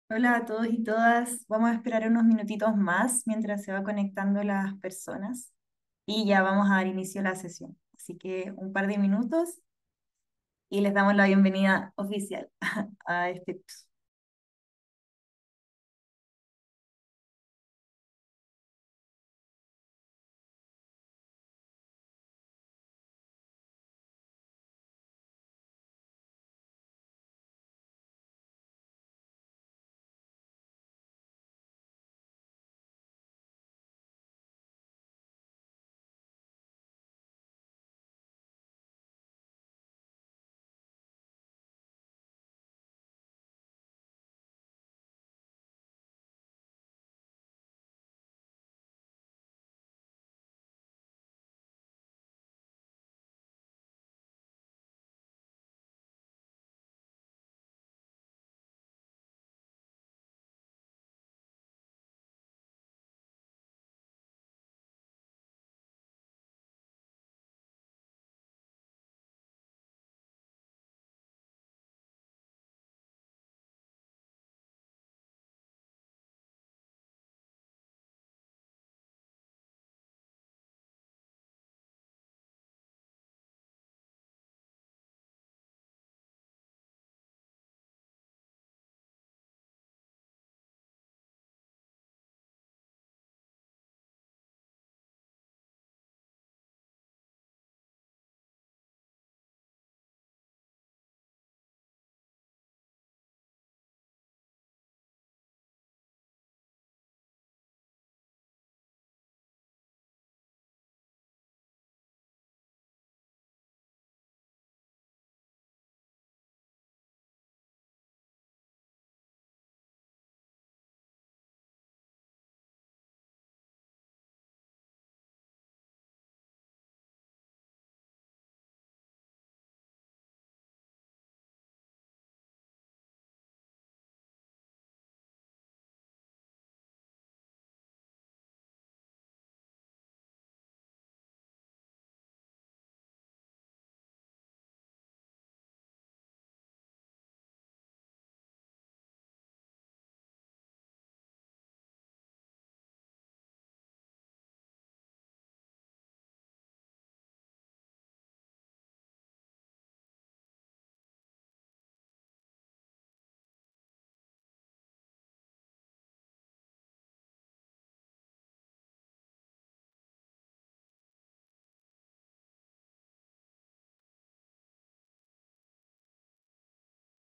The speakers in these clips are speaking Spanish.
Hola a todos y todas. Vamos a esperar unos minutitos más mientras se va conectando las personas y ya vamos a dar inicio a la sesión. Así que un par de minutos y les damos la bienvenida oficial a este curso.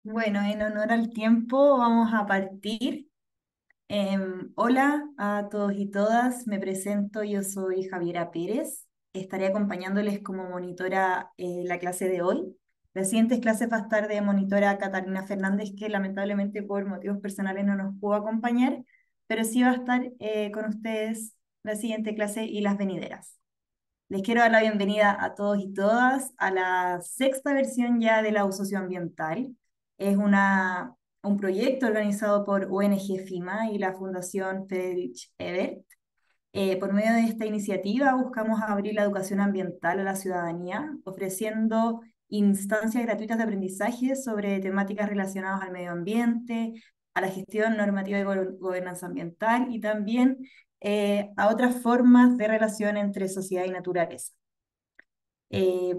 Bueno, en honor al tiempo vamos a partir. Hola a todos y todas, me presento, yo soy Javiera Pérez, estaré acompañándoles como monitora la clase de hoy. Las siguientes clases va a estar de monitora Catalina Fernández, que lamentablemente por motivos personales no nos pudo acompañar, pero sí va a estar con ustedes la siguiente clase y las venideras. Les quiero dar la bienvenida a todos y todas a la sexta versión ya de la uso socioambiental. Es un proyecto organizado por ONG FIMA y la Fundación Friedrich Ebert. Por medio de esta iniciativa buscamos abrir la educación ambiental a la ciudadanía, ofreciendo instancias gratuitas de aprendizaje sobre temáticas relacionadas al medio ambiente, a la gestión normativa y gobernanza ambiental y también a otras formas de relación entre sociedad y naturaleza.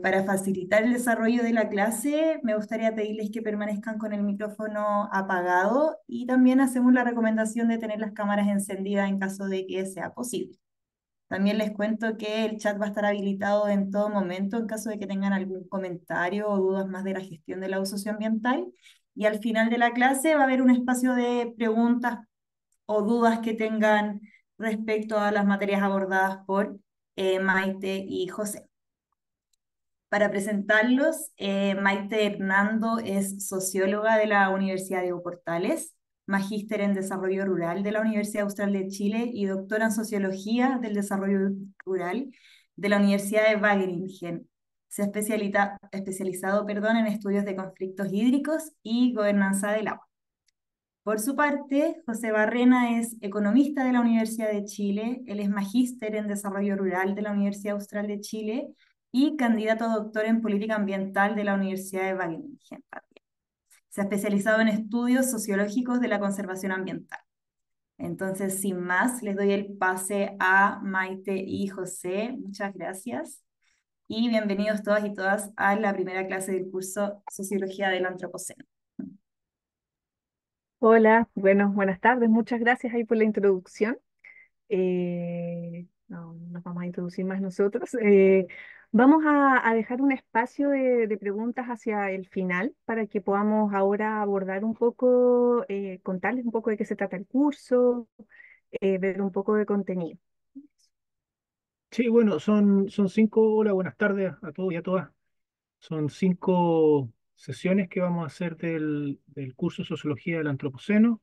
Para facilitar el desarrollo de la clase, me gustaría pedirles que permanezcan con el micrófono apagado y también hacemos la recomendación de tener las cámaras encendidas en caso de que sea posible. También les cuento que el chat va a estar habilitado en todo momento en caso de que tengan algún comentario o dudas más de la gestión del uso socioambiental. Y al final de la clase va a haber un espacio de preguntas o dudas que tengan respecto a las materias abordadas por Maite y José. Para presentarlos, Maite Hernando es socióloga de la Universidad de Portales, magíster en desarrollo rural de la Universidad Austral de Chile y doctora en sociología del desarrollo rural de la Universidad de Wageningen. Se ha especializado, en estudios de conflictos hídricos y gobernanza del agua. Por su parte, José Barrena es economista de la Universidad de Chile, él es magíster en desarrollo rural de la Universidad Austral de Chile y candidato a doctor en política ambiental de la Universidad de Wageningen. Se ha especializado en estudios sociológicos de la conservación ambiental. Entonces, sin más, les doy el pase a Maite y José. Muchas gracias. Y bienvenidos todas y todas a la primera clase del curso Sociología del Antropoceno. Hola, bueno, buenas tardes. Muchas gracias ahí por la introducción. No nos vamos a introducir más nosotros. Vamos a dejar un espacio de preguntas hacia el final para que podamos ahora abordar un poco, contarles un poco de qué se trata el curso, ver un poco de contenido. Sí, bueno, son cinco, hola, buenas tardes a todos y a todas. Son cinco sesiones que vamos a hacer del curso Sociología del Antropoceno.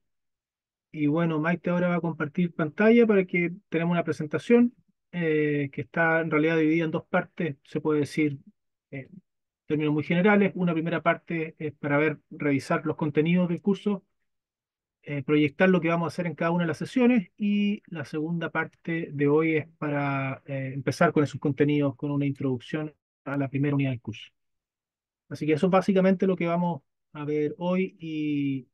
Y bueno, Maite ahora va a compartir pantalla para que tenemos una presentación que está en realidad dividida en dos partes, se puede decir, en términos muy generales. Una primera parte es para revisar los contenidos del curso, proyectar lo que vamos a hacer en cada una de las sesiones, y la segunda parte de hoy es para empezar con esos contenidos, con una introducción a la primera unidad del curso. Así que eso es básicamente lo que vamos a ver hoy y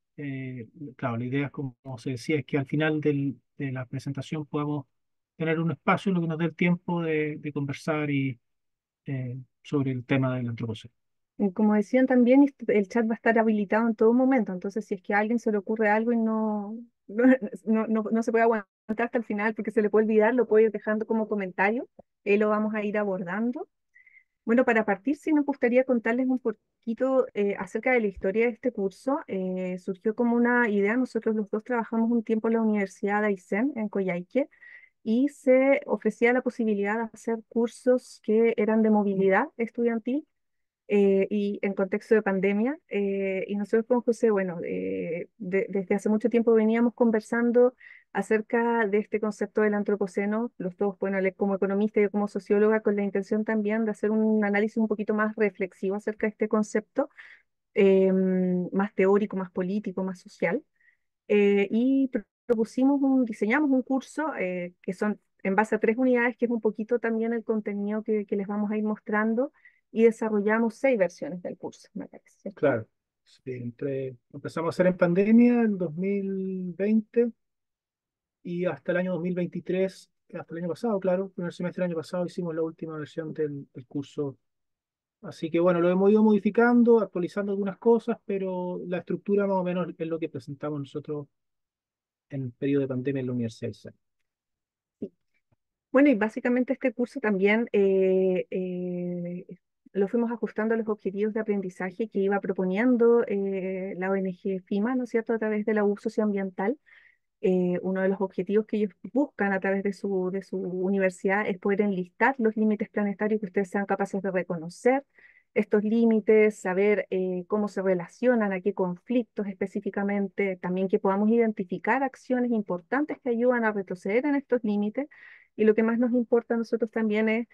claro, la idea es, como se decía, es que al final de la presentación podamos tener un espacio en lo que nos dé el tiempo de conversar sobre el tema del antropoceno. Y como decían también, el chat va a estar habilitado en todo momento, entonces si es que a alguien se le ocurre algo y no se puede aguantar hasta el final porque se le puede olvidar, lo puede ir dejando como comentario, lo vamos a ir abordando. Bueno, para partir, sí nos gustaría contarles un poquito acerca de la historia de este curso. Surgió como una idea, nosotros los dos trabajamos un tiempo en la Universidad de Aysén, en Coyhaique, y se ofrecía la posibilidad de hacer cursos que eran de movilidad estudiantil y en contexto de pandemia. Y nosotros con José, bueno, desde hace mucho tiempo veníamos conversando acerca de este concepto del antropoceno, los dos, bueno, él como economista y yo como socióloga, con la intención también de hacer un análisis un poquito más reflexivo acerca de este concepto, más teórico, más político, más social. Diseñamos un curso que son en base a tres unidades, que es un poquito también el contenido que les vamos a ir mostrando, y desarrollamos 6 versiones del curso, me parece, ¿cierto? Claro, sí, empezamos a hacer en pandemia en 2020 y hasta el año 2023, hasta el año pasado, claro, primer semestre del año pasado hicimos la última versión del curso. Así que bueno, lo hemos ido modificando, actualizando algunas cosas, pero la estructura más o menos es lo que presentamos nosotros en el periodo de pandemia en la Universidad de Chile. Sí. Bueno, y básicamente este curso también lo fuimos ajustando a los objetivos de aprendizaje que iba proponiendo la ONG FIMA, ¿no es cierto?, a través de la U socioambiental. Uno de los objetivos que ellos buscan a través de su universidad es poder enlistar los límites planetarios, que ustedes sean capaces de reconocer estos límites, saber cómo se relacionan, a qué conflictos específicamente, también que podamos identificar acciones importantes que ayudan a retroceder en estos límites. Y lo que más nos importa a nosotros también es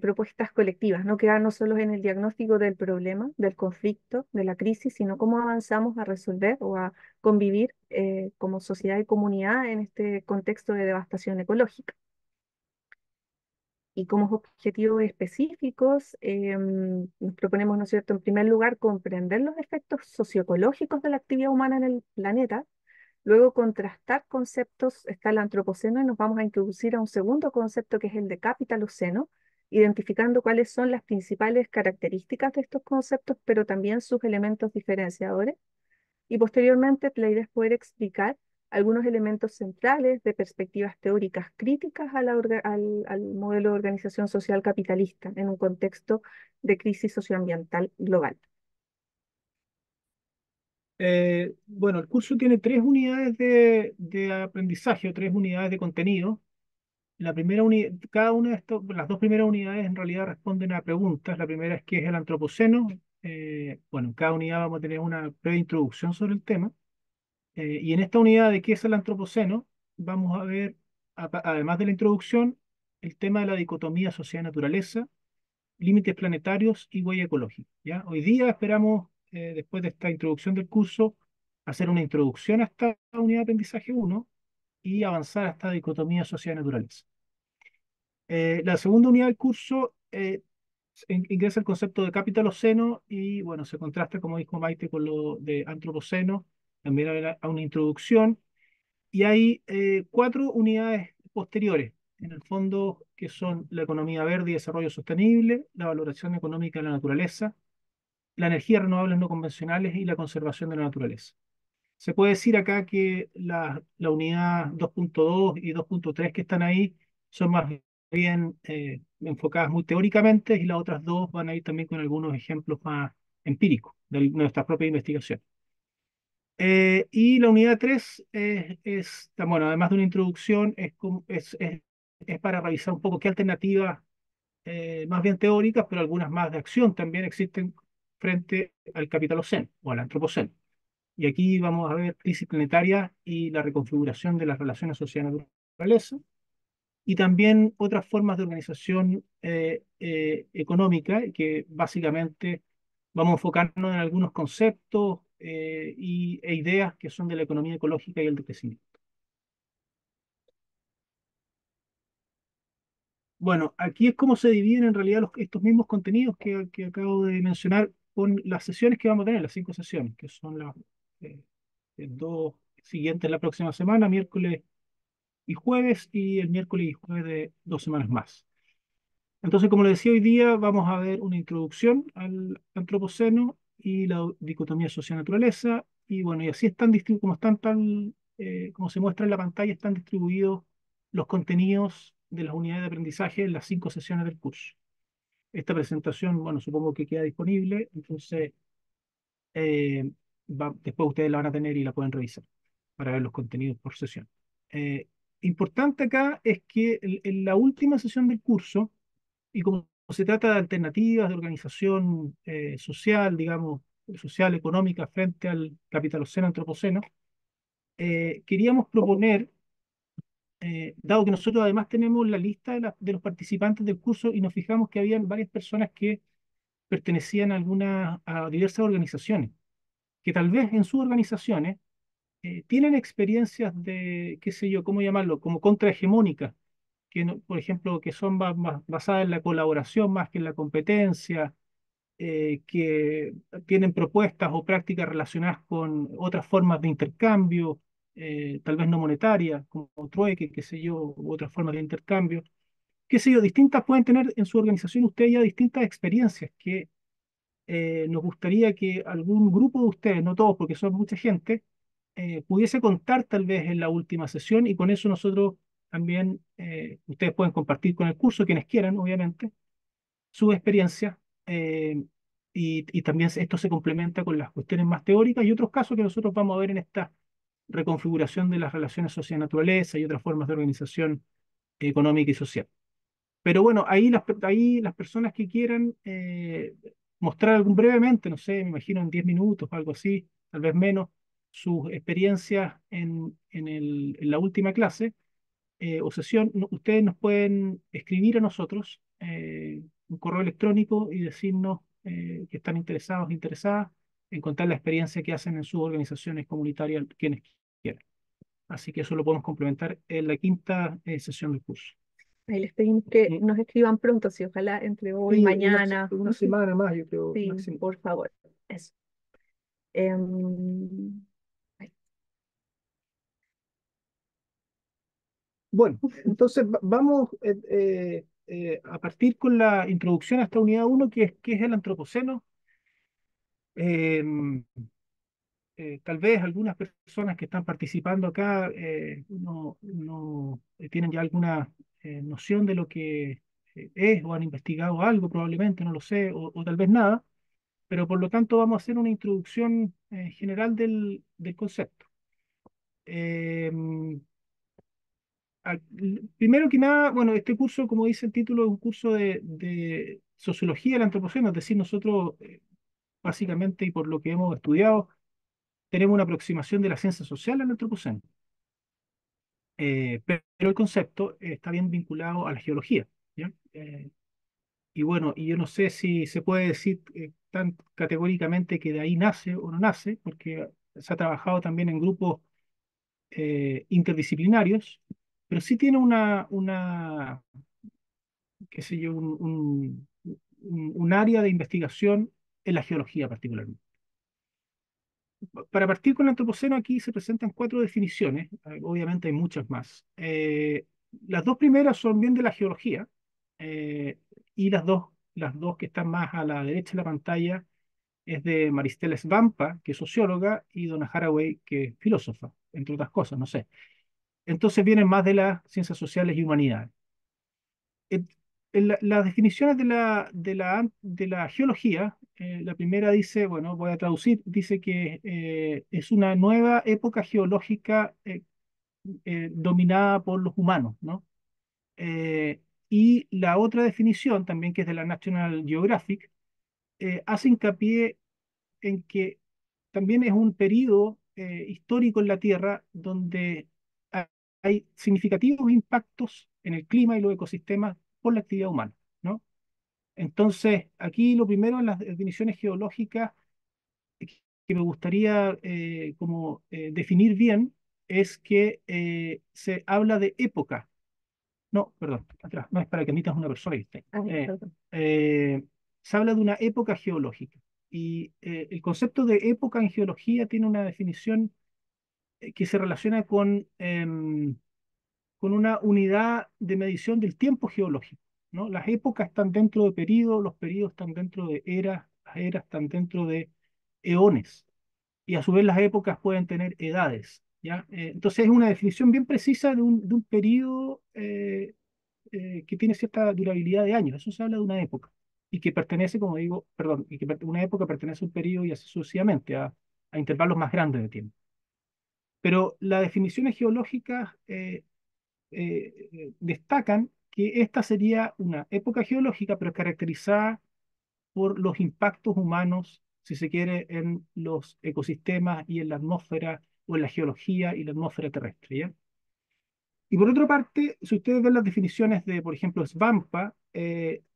propuestas colectivas, no quedarnos solos en el diagnóstico del problema, del conflicto, de la crisis, sino cómo avanzamos a resolver o a convivir como sociedad y comunidad en este contexto de devastación ecológica. Y como objetivos específicos, nos proponemos, ¿no es cierto?, en primer lugar, comprender los efectos socioecológicos de la actividad humana en el planeta. Luego, contrastar conceptos, está el antropoceno, y nos vamos a introducir a un segundo concepto que es el de capitaloceno, identificando cuáles son las principales características de estos conceptos, pero también sus elementos diferenciadores. Y posteriormente, la idea es poder explicar algunos elementos centrales de perspectivas teóricas críticas a al modelo de organización social capitalista en un contexto de crisis socioambiental global. Bueno, el curso tiene tres unidades de aprendizaje o tres unidades de contenido. La primera unidad, cada una de estas, las dos primeras unidades en realidad responden a preguntas. La primera es qué es el antropoceno. Bueno, en cada unidad vamos a tener una breve introducción sobre el tema. Y en esta unidad de qué es el antropoceno, vamos a ver, además de la introducción, el tema de la dicotomía sociedad-naturaleza, límites planetarios y huella ecológica. ¿Ya? Hoy día esperamos, después de esta introducción del curso, hacer una introducción a esta unidad de aprendizaje uno y avanzar a esta dicotomía sociedad-naturaleza. La segunda unidad del curso ingresa el concepto de capitaloceno y bueno, se contrasta, como dijo Maite, con lo de antropoceno, también a una introducción, y hay cuatro unidades posteriores, en el fondo, que son la economía verde y desarrollo sostenible, la valoración económica de la naturaleza, la energía renovables no convencionales y la conservación de la naturaleza. Se puede decir acá que la unidad 2.2 y 2.3 que están ahí son más bien enfocadas muy teóricamente y las otras dos van a ir también con algunos ejemplos más empíricos de nuestra propia investigación. Y la unidad 3 bueno, además de una introducción, es para revisar un poco qué alternativas, más bien teóricas, pero algunas más de acción también existen frente al capitaloceno o al antropoceno. Y aquí vamos a ver crisis planetaria y la reconfiguración de las relaciones sociales-naturaleza, y también otras formas de organización económica, que básicamente vamos a enfocarnos en algunos conceptos e ideas que son de la economía ecológica y el crecimiento. Bueno, aquí es como se dividen en realidad estos mismos contenidos que acabo de mencionar con las sesiones que vamos a tener, las 5 sesiones, que son las eh, dos siguientes la próxima semana, miércoles y jueves, y el miércoles y jueves de 2 semanas más. Entonces, como le decía, hoy día vamos a ver una introducción al antropoceno y la dicotomía social-naturaleza, y bueno, y así están distribuidos, como están como se muestra en la pantalla, están distribuidos los contenidos de las unidades de aprendizaje en las 5 sesiones del curso. Esta presentación, bueno, supongo que queda disponible, entonces eh, después ustedes la van a tener y la pueden revisar para ver los contenidos por sesión. Eh, Importante acá es que en la última sesión del curso, y como se trata de alternativas de organización social, digamos, social, económica, frente al capitaloceno, antropoceno, queríamos proponer, dado que nosotros además tenemos la lista de los participantes del curso y nos fijamos que habían varias personas que pertenecían a diversas organizaciones, que tal vez en sus organizaciones tienen experiencias de, qué sé yo, ¿cómo llamarlo? Como contrahegemónicas, que por ejemplo, que son más basadas en la colaboración más que en la competencia, que tienen propuestas o prácticas relacionadas con otras formas de intercambio, tal vez no monetaria, como trueque, qué sé yo, u otras formas de intercambio. Qué sé yo, distintas pueden tener en su organización ustedes ya distintas experiencias que nos gustaría que algún grupo de ustedes, no todos porque son mucha gente, pudiese contar tal vez en la última sesión, y con eso nosotros también, ustedes pueden compartir con el curso, quienes quieran, obviamente, su experiencia, eh, y también esto se complementa con las cuestiones más teóricas y otros casos que nosotros vamos a ver en esta reconfiguración de las relaciones sociedad-naturaleza y otras formas de organización económica y social. Pero bueno, ahí las personas que quieran mostrar brevemente, no sé, me imagino en 10 minutos o algo así, tal vez menos, sus experiencias en la última clase o sesión, ustedes nos pueden escribir a nosotros un correo electrónico y decirnos que están interesados, interesadas en contar la experiencia que hacen en sus organizaciones comunitarias, quienes quieran. Así que eso lo podemos complementar en la quinta sesión del curso. Ahí les pedimos que Mm. nos escriban pronto, si ojalá entre hoy y Sí, mañana. una semana más, yo creo, Sí, máximo. por favor. Eso. Em, ay, Bueno, entonces vamos a partir con la introducción a esta unidad uno, que es el antropoceno. Em, Tal vez algunas personas que están participando acá no tienen ya alguna noción de lo que es, o han investigado algo probablemente, no lo sé, o tal vez nada, pero por lo tanto vamos a hacer una introducción general del concepto. Em, Primero que nada, bueno, este curso, como dice el título, es un curso de sociología del antropoceno, es decir, nosotros básicamente, y por lo que hemos estudiado, tenemos una aproximación de la ciencia social al antropoceno. Pero el concepto está bien vinculado a la geología, ¿ya? Y bueno, y yo no sé si se puede decir tan categóricamente que de ahí nace o no nace, porque se ha trabajado también en grupos interdisciplinarios, pero sí tiene qué sé yo, un área de investigación en la geología particularmente. Para partir con el antropoceno, aquí se presentan cuatro definiciones, obviamente hay muchas más. Las dos primeras son bien de la geología, eh, y las dos que están más a la derecha de la pantalla es de Maristela Svampa, que es socióloga, y Donna Haraway, que es filósofa, entre otras cosas, no sé. Entonces vienen más de las ciencias sociales y humanidades. En- las definiciones de la geología, la primera dice, bueno, voy a traducir, dice que es una nueva época geológica dominada por los humanos, ¿no? Y la otra definición, también que es de la National Geographic, hace hincapié en que también es un periodo histórico en la Tierra donde ha- hay significativos impactos en el clima y los ecosistemas por la actividad humana, ¿no? Entonces, aquí lo primero en las definiciones geológicas que me gustaría como definir bien es que se habla de época. No, perdón, atrás, no es para que emitas una persona que esté. Ah, perdón. Se habla de una época geológica. Y el concepto de época en geología tiene una definición que se relaciona con una unidad de medición del tiempo geológico, ¿no? Las épocas están dentro de periodos, los periodos están dentro de eras, las eras están dentro de eones, y a su vez las épocas pueden tener edades, ¿ya? Entonces es una definición bien precisa de un periodo que tiene cierta durabilidad de años, eso se habla de una época, y que pertenece, como digo, perdón, y que una época pertenece a un periodo y así sucesivamente, a intervalos más grandes de tiempo. Pero las definiciones geológicas destacan que esta sería una época geológica, pero caracterizada por los impactos humanos, si se quiere, en los ecosistemas y en la atmósfera, o en la geología y la atmósfera terrestre, ¿ya? Y por otra parte, si ustedes ven las definiciones de, por ejemplo, Svampa,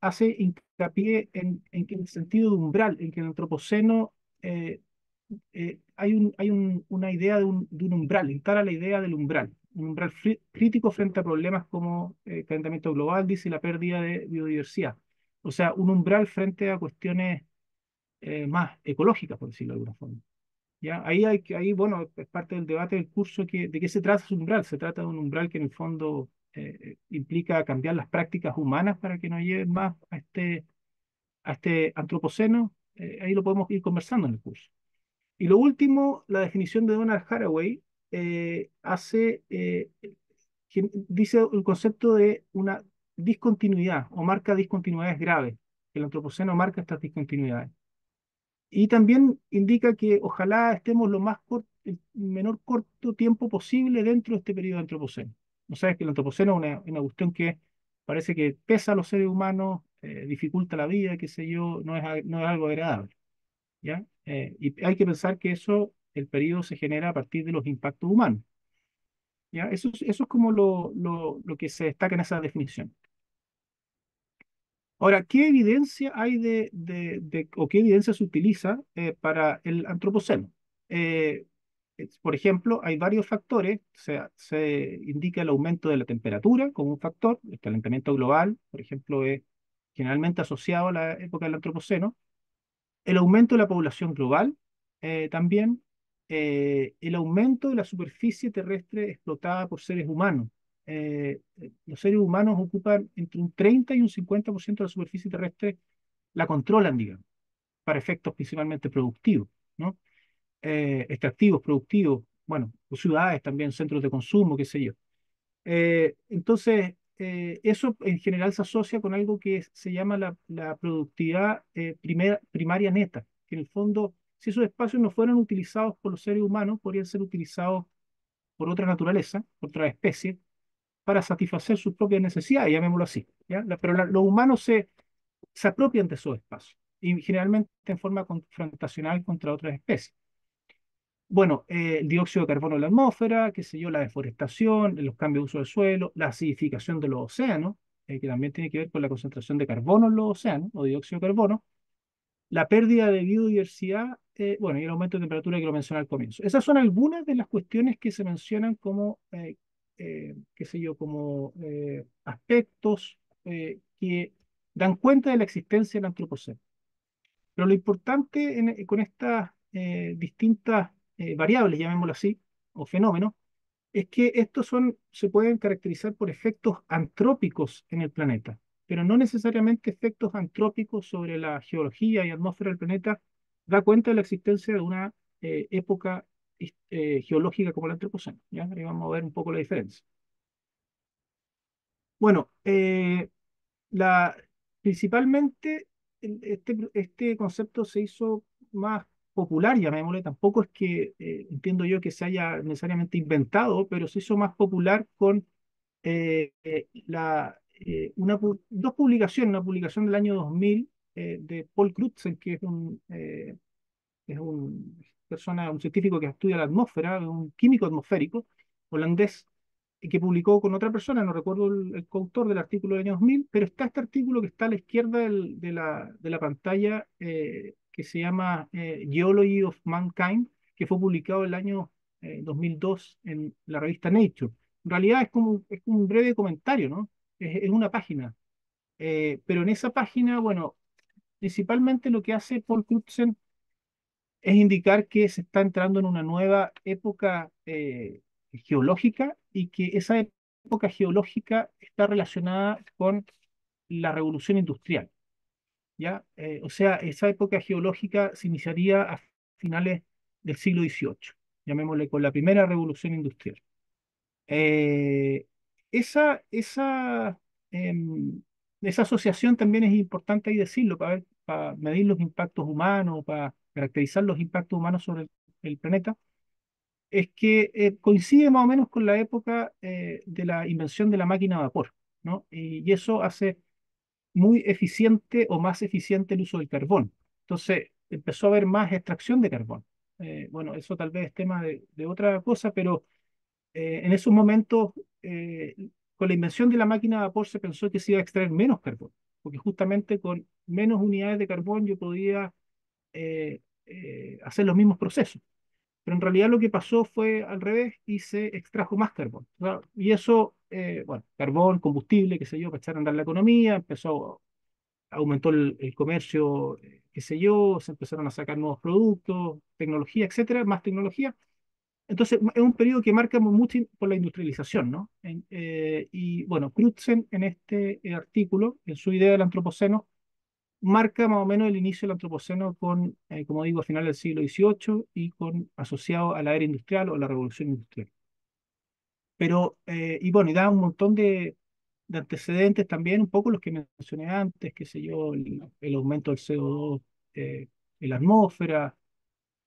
hace hincapié en que en el sentido de umbral, en que en el antropoceno eh, una idea de un umbral, instala la idea del umbral, un umbral crítico frente a problemas como calentamiento global, dice, y la pérdida de biodiversidad. O sea, un umbral frente a cuestiones más ecológicas, por decirlo de alguna forma. ¿Ya? Ahí, bueno, es parte del debate del curso de qué se trata ese umbral. Se trata de un umbral que en el fondo implica cambiar las prácticas humanas para que nos lleven más a este antropoceno. Ahí lo podemos ir conversando en el curso. Y lo último, la definición de Donald Haraway dice el concepto de una discontinuidad o marca discontinuidades graves, que el antropoceno marca estas discontinuidades. Y también indica que ojalá estemos el menor corto tiempo posible dentro de este periodo antropoceno. No sabes que el antropoceno es una cuestión que parece que pesa a los seres humanos, dificulta la vida, qué sé yo, no es algo agradable, ¿ya? Y hay que pensar que el periodo se genera a partir de los impactos humanos, ¿ya? Eso es como lo que se destaca en esa definición. Ahora, ¿qué evidencia hay o qué evidencia se utiliza para el antropoceno? Eh, por ejemplo, hay varios factores. Se indica el aumento de la temperatura como un factor. El calentamiento global, por ejemplo, es generalmente asociado a la época del antropoceno. El aumento de la población global también. El aumento de la superficie terrestre explotada por seres humanos. Los seres humanos ocupan entre un 30 y un 50% de la superficie terrestre, la controlan, digamos, para efectos principalmente productivos, ¿no? Extractivos, productivos, bueno, ciudades también, centros de consumo, qué sé yo. Entonces, eso en general se asocia con algo que se llama la productividad primaria neta, que en el fondo, si esos espacios no fueran utilizados por los seres humanos, podrían ser utilizados por otra naturaleza, por otra especie, para satisfacer sus propias necesidades, llamémoslo así, ¿ya? Los humanos se apropian de esos espacios, y generalmente en forma confrontacional contra otras especies. Bueno, el dióxido de carbono en la atmósfera, qué sé yo, la deforestación, los cambios de uso del suelo, la acidificación de los océanos, que también tiene que ver con la concentración de carbono en los océanos, o dióxido de carbono, la pérdida de biodiversidad, bueno, y el aumento de temperatura que lo mencioné al comienzo. Esas son algunas de las cuestiones que se mencionan como, qué sé yo, como aspectos que dan cuenta de la existencia del antropoceno. Pero lo importante con estas distintas variables, llamémoslo así, o fenómenos, es que se pueden caracterizar por efectos antrópicos en el planeta, pero no necesariamente efectos antrópicos sobre la geología y atmósfera del planeta da cuenta de la existencia de una época geológica como el Antropoceno. ¿Ya? Ahí vamos a ver un poco la diferencia. Bueno, la, principalmente este concepto se hizo más popular, llamémosle, tampoco es que entiendo yo que se haya necesariamente inventado, pero se hizo más popular con dos publicaciones, una publicación del año 2000 de Paul Crutzen, que es un científico que estudia la atmósfera, un químico atmosférico holandés, y que publicó con otra persona, no recuerdo el coautor del artículo del año 2000, pero está este artículo que está a la izquierda de la pantalla, que se llama Geology of Mankind, que fue publicado el año 2002 en la revista Nature. En realidad es como un breve comentario, ¿no? Es una página. Pero en esa página, bueno, principalmente lo que hace Paul Crutzen es indicar que se está entrando en una nueva época geológica y que esa época geológica está relacionada con la revolución industrial, ¿ya? O sea, esa época geológica se iniciaría a finales del siglo XVIII, llamémosle con la primera revolución industrial. Eh, esa, esa, em, esa asociación también es importante ahí decirlo, para medir los impactos humanos, para caracterizar los impactos humanos sobre el planeta, es que coincide más o menos con la época de la invención de la máquina a vapor, ¿no? Y eso hace muy eficiente o más eficiente el uso del carbón. Entonces, empezó a haber más extracción de carbón. Bueno, eso tal vez es tema de otra cosa, pero en esos momentos, eh, con la invención de la máquina a vapor se pensó que se iba a extraer menos carbón, porque justamente con menos unidades de carbón yo podía hacer los mismos procesos. Pero en realidad lo que pasó fue al revés y se extrajo más carbón, ¿no? Y eso, bueno, carbón, combustible, qué sé yo, para echar a andar la economía, aumentó el comercio, qué sé yo, se empezaron a sacar nuevos productos, tecnología, etcétera, más tecnología. Entonces, es un periodo que marca mucho por la industrialización, ¿no? Y bueno, Crutzen en este artículo, en su idea del antropoceno, marca más o menos el inicio del antropoceno con, como digo, a finales del siglo XVIII y asociado a la era industrial o la revolución industrial. Pero, y bueno, y da un montón de antecedentes también, un poco los que mencioné antes, qué sé yo, el aumento del CO2 en la atmósfera,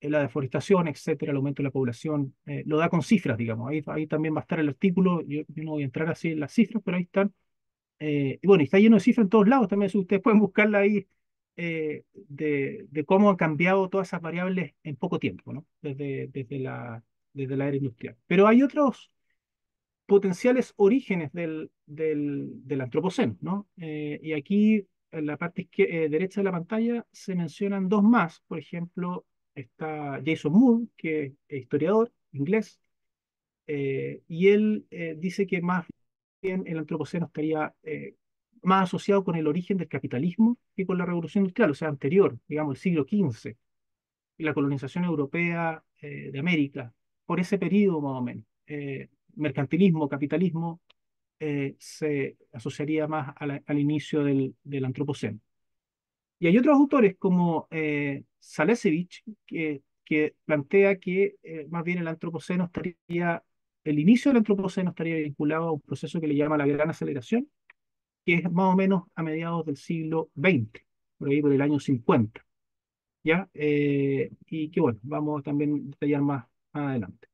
la deforestación, etcétera, el aumento de la población, lo da con cifras, digamos. Ahí también va a estar el artículo, yo no voy a entrar así en las cifras, pero ahí están. Y bueno, y está lleno de cifras en todos lados también, si ustedes pueden buscarla ahí, de cómo han cambiado todas esas variables en poco tiempo, ¿no? Desde la era industrial. Pero hay otros potenciales orígenes del antropoceno, ¿no? Y aquí, en la parte derecha de la pantalla, se mencionan dos más. Por ejemplo, está Jason Moore, que es historiador inglés, y él dice que más bien el antropoceno estaría más asociado con el origen del capitalismo que con la revolución industrial, o sea, anterior, digamos, el siglo XV, y la colonización europea de América, por ese periodo más o menos. Mercantilismo, capitalismo, se asociaría más al inicio del antropoceno. Y hay otros autores como Salesevich, que plantea que más bien el inicio del antropoceno estaría vinculado a un proceso que le llama la gran aceleración, que es más o menos a mediados del siglo XX, por ahí por el año 50, ¿ya? Y que bueno, vamos a también detallar más adelante.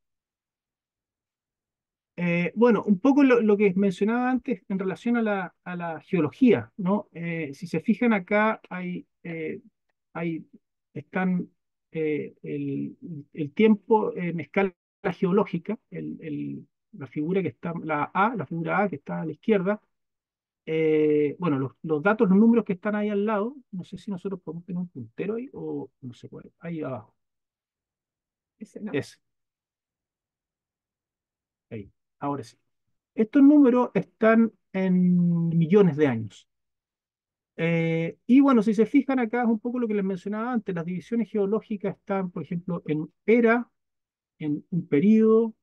Bueno, un poco lo que mencionaba antes en relación a la geología, ¿no? Si se fijan acá, hay, están el tiempo en escala geológica, la figura que está, la figura A que está a la izquierda. Bueno, los datos, los números que están ahí al lado, no sé si nosotros podemos tener un puntero ahí o no sé cuál, ahí abajo, Ese no. ese, ahí, ahora sí. Estos números están en millones de años, Y bueno, si se fijan acá es un poco lo que les mencionaba antes, las divisiones geológicas están, por ejemplo, en era, en un periodo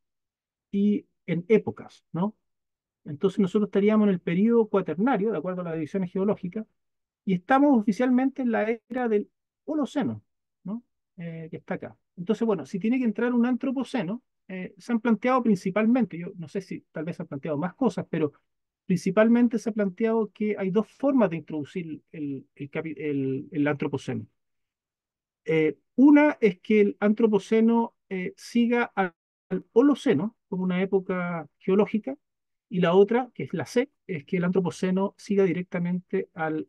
y en épocas, ¿no? Entonces nosotros estaríamos en el periodo cuaternario, de acuerdo a las divisiones geológicas, y estamos oficialmente en la era del Holoceno, ¿no? Que está acá. Entonces, bueno, si tiene que entrar un antropoceno, se han planteado principalmente, yo no sé si tal vez se han planteado más cosas, pero principalmente se ha planteado que hay dos formas de introducir el antropoceno. Una es que el antropoceno siga al Holoceno como una época geológica, y la otra, que es la C, es que el antropoceno siga directamente al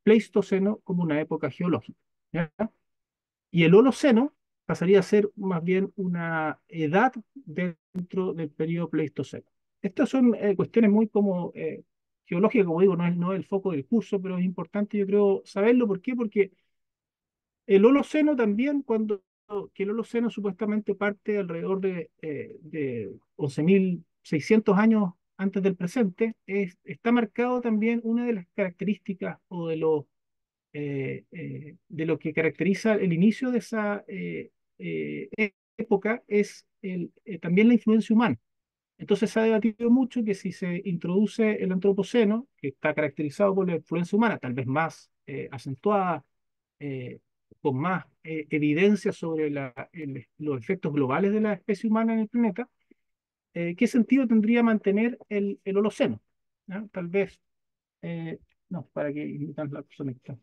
Pleistoceno como una época geológica. ¿Ya? Y el Holoceno pasaría a ser más bien una edad dentro del periodo Pleistoceno. Estas son cuestiones muy como geológicas, como digo, no es el foco del curso, pero es importante, yo creo, saberlo. ¿Por qué? Porque el Holoceno también, que el Holoceno supuestamente parte alrededor de 11.600 años antes del presente, está marcado también una de las características o de lo que caracteriza el inicio de esa época es también la influencia humana. Entonces se ha debatido mucho que si se introduce el antropoceno, que está caracterizado por la influencia humana, tal vez más acentuada, eh, con más evidencia sobre los efectos globales de la especie humana en el planeta, ¿qué sentido tendría mantener el Holoceno? ¿Ya? Tal vez, no, para que imitan la persona que está.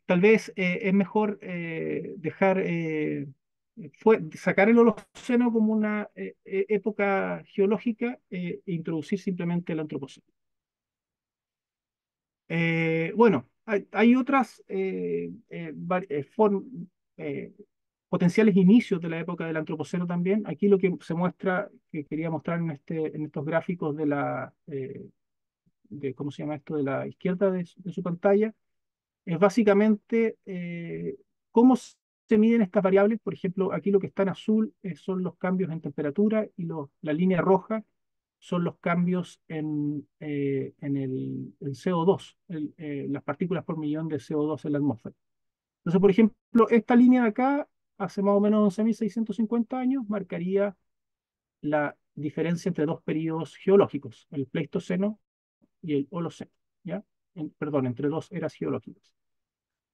Tal vez es mejor sacar el Holoceno como una época geológica e introducir simplemente el Antropoceno. Bueno, hay otras eh, potenciales inicios de la época del Antropoceno también. Aquí lo que se muestra, que quería mostrar en estos gráficos ¿cómo se llama esto? De la izquierda de su pantalla, es básicamente cómo se miden estas variables. Por ejemplo, aquí lo que está en azul son los cambios en temperatura, y la línea roja son los cambios en el CO2, las partículas por millón de CO2 en la atmósfera. Entonces, por ejemplo, esta línea de acá, hace más o menos 11.650 años, marcaría la diferencia entre dos periodos geológicos, el Pleistoceno y el Holoceno, ¿ya? Perdón, entre dos eras geológicas.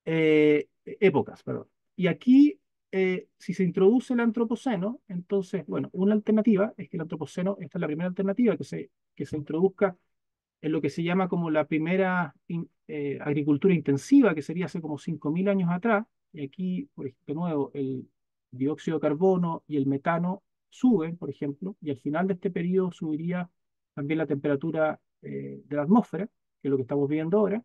Épocas, perdón. Y aquí, si se introduce el antropoceno, entonces, bueno, una alternativa es que el antropoceno, esta es la primera alternativa, que se introduzca en lo que se llama como la primera agricultura intensiva, que sería hace como 5.000 años atrás. Y aquí, de nuevo, el dióxido de carbono y el metano suben, por ejemplo, y al final de este periodo subiría también la temperatura de la atmósfera, que es lo que estamos viendo ahora.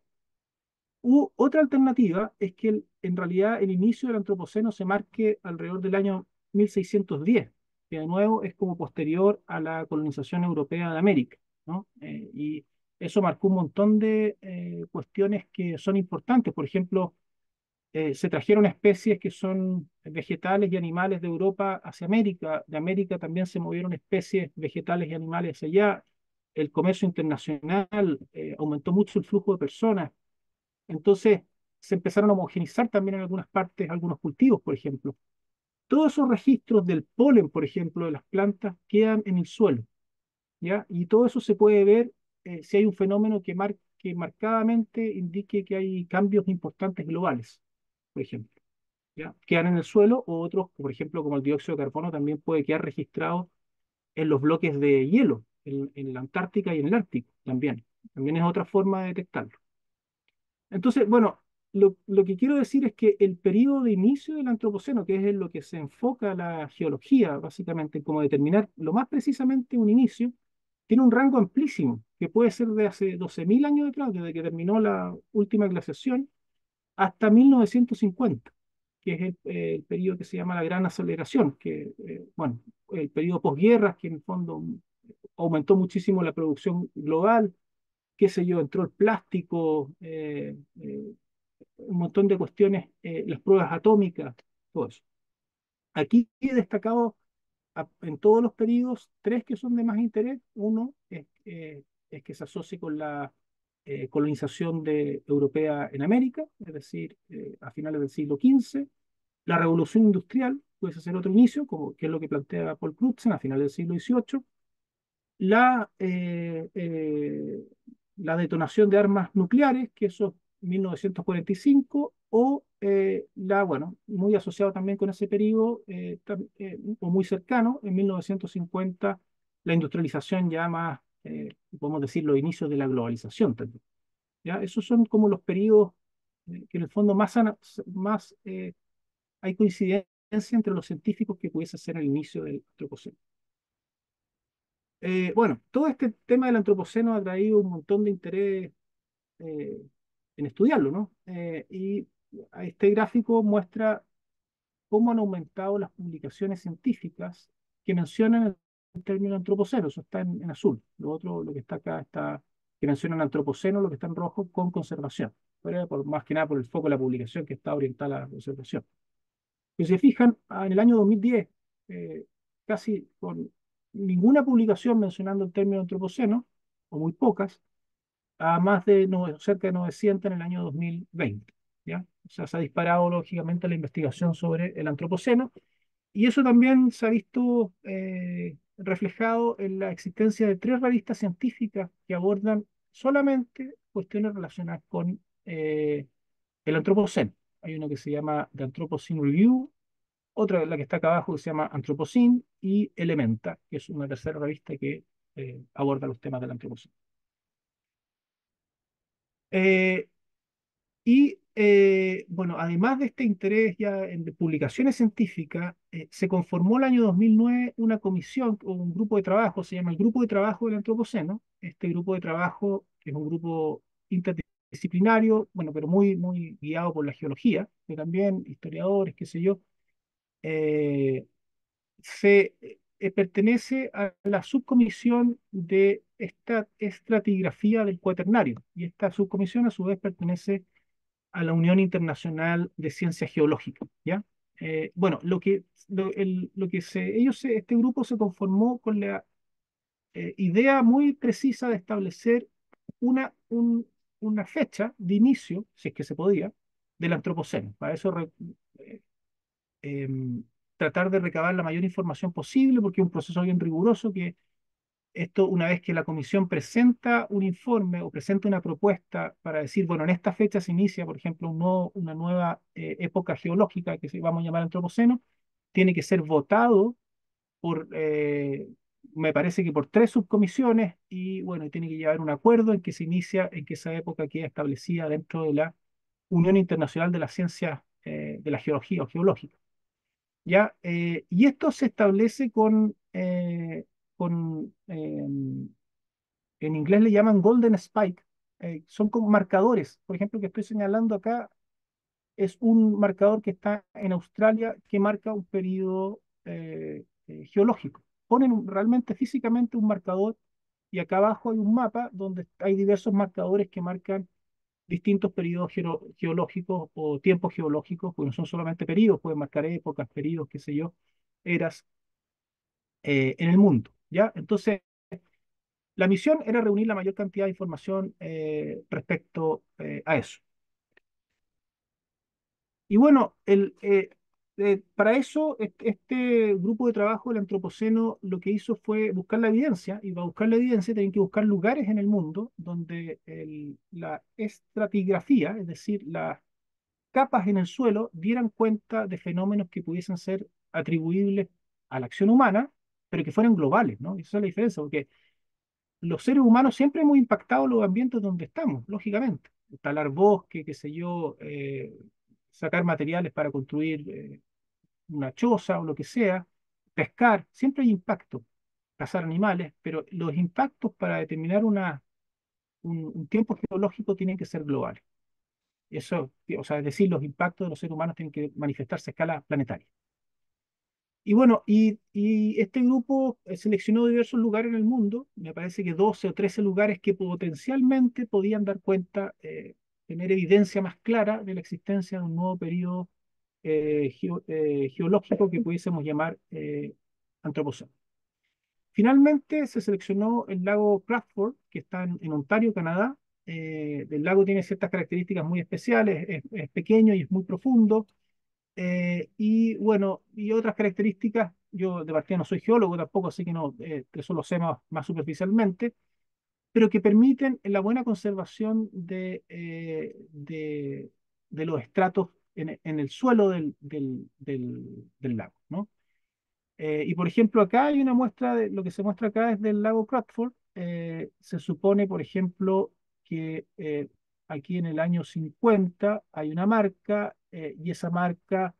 Otra alternativa es que en realidad el inicio del antropoceno se marque alrededor del año 1610, que de nuevo es como posterior a la colonización europea de América, ¿no? Y eso marcó un montón de cuestiones que son importantes. Por ejemplo, se trajeron especies que son vegetales y animales de Europa hacia América. De América también se movieron especies vegetales y animales hacia allá. El comercio internacional aumentó mucho el flujo de personas. Entonces se empezaron a homogenizar también en algunas partes algunos cultivos, por ejemplo. Todos esos registros del polen, por ejemplo, de las plantas, quedan en el suelo, ¿ya? Y todo eso se puede ver si hay un fenómeno que marcadamente indique que hay cambios importantes globales, por ejemplo, ¿ya? Quedan en el suelo, o otros, por ejemplo, como el dióxido de carbono, también puede quedar registrado en los bloques de hielo, en la Antártica y en el Ártico también. También es otra forma de detectarlo. Entonces, bueno, lo que quiero decir es que el periodo de inicio del Antropoceno, que es en lo que se enfoca la geología, básicamente, como determinar lo más precisamente un inicio, tiene un rango amplísimo, que puede ser de hace 12.000 años atrás, desde que terminó la última glaciación, hasta 1950, que es el periodo que se llama la Gran Aceleración, que, bueno, el periodo posguerra, que en el fondo aumentó muchísimo la producción global, qué sé yo, entró el plástico, un montón de cuestiones, las pruebas atómicas, todo eso. Aquí he destacado en todos los periodos tres que son de más interés. Uno es que se asocia con colonización europea en América, es decir, a finales del siglo XV. La revolución industrial puede ser otro inicio, como, que es lo que plantea Paul Crutzen a finales del siglo XVIII. La, eh, eh, la detonación de armas nucleares, que eso es 1945, o bueno, muy asociado también con ese periodo, o muy cercano, en 1950, la industrialización ya más, podemos decir, los inicios de la globalización también. ¿Ya? Esos son como los periodos que en el fondo hay coincidencia entre los científicos que pudiese ser el inicio del antropoceno. Bueno, todo este tema del antropoceno ha traído un montón de interés eh, en estudiarlo, ¿no? Y este gráfico muestra cómo han aumentado las publicaciones científicas que mencionan el término antropoceno. Eso está en azul. Lo otro, lo que está acá, está que mencionan antropoceno, lo que está en rojo, con conservación. Pero más que nada por el foco de la publicación que está orientada a la conservación. Si se fijan, en el año 2010, casi con ninguna publicación mencionando el término antropoceno, o muy pocas, a más de cerca de 900 en el año 2020. ¿Ya? O sea, se ha disparado lógicamente la investigación sobre el antropoceno, y eso también se ha visto reflejado en la existencia de 3 revistas científicas que abordan solamente cuestiones relacionadas con el antropoceno. Hay una que se llama The Anthropocene Review, otra, la que está acá abajo, que se llama Anthropocene, y Elementa, que es una tercera revista que aborda los temas del antropoceno. Eh, bueno, además de este interés ya en de publicaciones científicas, se conformó el año 2009 una comisión o un grupo de trabajo, se llama el Grupo de Trabajo del Antropoceno. Este grupo de trabajo, que es un grupo interdisciplinario, bueno, pero muy, muy guiado por la geología, que también historiadores, qué sé yo, eh, pertenece a la subcomisión de esta estratigrafía del Cuaternario. Y esta subcomisión, a su vez, pertenece a la Unión Internacional de Ciencias Geológicas, ¿ya? Bueno, este grupo se conformó con la idea muy precisa de establecer una, un- una fecha de inicio, si es que se podía, del antropoceno. Para eso eh, em, tratar de recabar la mayor información posible, porque es un proceso bien riguroso que esto, una vez que la comisión presenta un informe o presenta una propuesta para decir, bueno, en esta fecha se inicia, por ejemplo, una nueva época geológica que vamos a llamar antropoceno, tiene que ser votado por, me parece que por 3 subcomisiones, y bueno, tiene que llevar un acuerdo en que se inicia, en que esa época queda establecida dentro de la Unión Internacional de las Ciencias de la Geología o Geológica. ¿Ya? Y esto se establece con en inglés le llaman Golden Spike. Son como marcadores. Por ejemplo, que estoy señalando acá es un marcador que está en Australia que marca un periodo geológico. Ponen realmente físicamente un marcador, y acá abajo hay un mapa donde hay diversos marcadores que marcan distintos periodos geológicos o tiempos geológicos, porque no son solamente periodos, pueden marcar épocas, periodos, qué sé yo, eras en el mundo. ¿Ya? Entonces, la misión era reunir la mayor cantidad de información respecto a eso. Y bueno, para eso, este grupo de trabajo del Antropoceno lo que hizo fue buscar la evidencia, y para buscar la evidencia tienen que buscar lugares en el mundo donde la estratigrafía, es decir, las capas en el suelo, dieran cuenta de fenómenos que pudiesen ser atribuibles a la acción humana, pero que fueran globales, ¿no? Esa es la diferencia, porque los seres humanos siempre hemos impactado los ambientes donde estamos, lógicamente. Talar bosque, qué sé yo, sacar materiales para construir una choza o lo que sea, pescar, siempre hay impacto, cazar animales, pero los impactos para determinar un tiempo geológico tienen que ser globales. Eso, o sea, es decir, los impactos de los seres humanos tienen que manifestarse a escala planetaria. Y bueno, y este grupo seleccionó diversos lugares en el mundo, me parece que 12 o 13 lugares que potencialmente podían dar cuenta, tener evidencia más clara de la existencia de un nuevo periodo geológico que pudiésemos llamar antropoceno. Finalmente se seleccionó el lago Crawford, que está en Ontario, Canadá, del lago tiene ciertas características muy especiales, es pequeño y es muy profundo. Y bueno, y otras características, yo de partida no soy geólogo tampoco, así que no, eso lo sé más superficialmente, pero que permiten la buena conservación de los estratos en el suelo del lago, ¿no? Y por ejemplo, acá hay una muestra de lo que se muestra acá es del lago Crawford. Se supone, por ejemplo, que aquí en el año 50 hay una marca y esa marca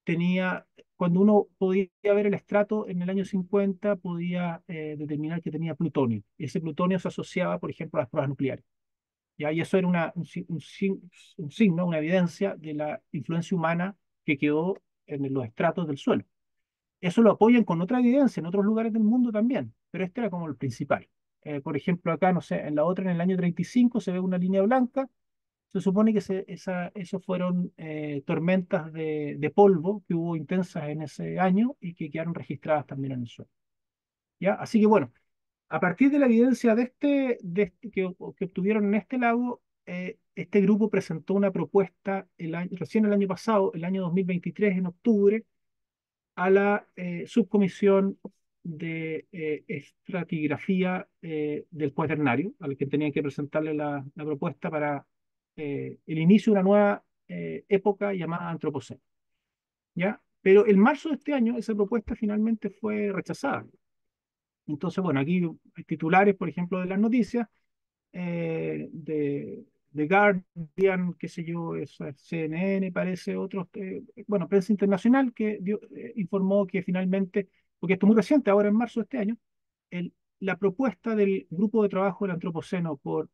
tenía, cuando uno podía ver el estrato en el año 50 podía determinar que tenía plutonio. Y ese plutonio se asociaba, por ejemplo, a las pruebas nucleares. ¿Ya? Y eso era un signo, una evidencia de la influencia humana que quedó en los estratos del suelo. Eso lo apoyan con otra evidencia en otros lugares del mundo también, pero este era como el principal. Por ejemplo, acá, no sé, en la otra, en el año 35, se ve una línea blanca. Se supone que eso fueron tormentas de polvo que hubo intensas en ese año y que quedaron registradas también en el suelo. ¿Ya? Así que bueno, a partir de la evidencia que obtuvieron en este lago, este grupo presentó una propuesta recién el año pasado, el año 2023, en octubre, a la subcomisión de estratigrafía del Cuaternario, al que tenían que presentarle la propuesta para el inicio de una nueva época llamada Antropoceno. ¿Ya? Pero en marzo de este año esa propuesta finalmente fue rechazada. Entonces, bueno, aquí hay titulares, por ejemplo, de las noticias, de Guardian, qué sé yo, CNN, parece, otros, bueno, prensa internacional que informó que finalmente, porque esto es muy reciente, ahora en marzo de este año, la propuesta del grupo de trabajo del Antropoceno por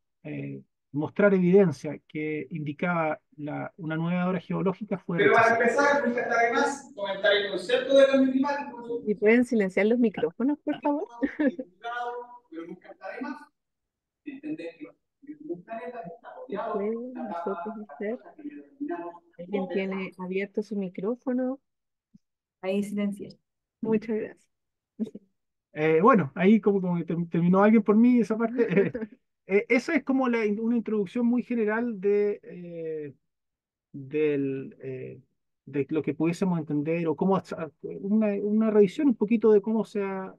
mostrar evidencia que indicaba una nueva era geológica fue Pero para rechazada. empezar, nunca está de más comentar el concepto de cambio climático. ¿Y pueden silenciar los micrófonos, por favor? Pero nunca está de más entender que un planeta que está ¿Se rodeado puede por nosotros hacer? cosas que denominamos ¿Alguien tiene abierto su micrófono? Ahí silencié. Muchas gracias. Bueno, ahí como que terminó alguien por mí esa parte. Esa es como una introducción muy general de lo que pudiésemos entender o cómo una revisión un poquito de cómo se ha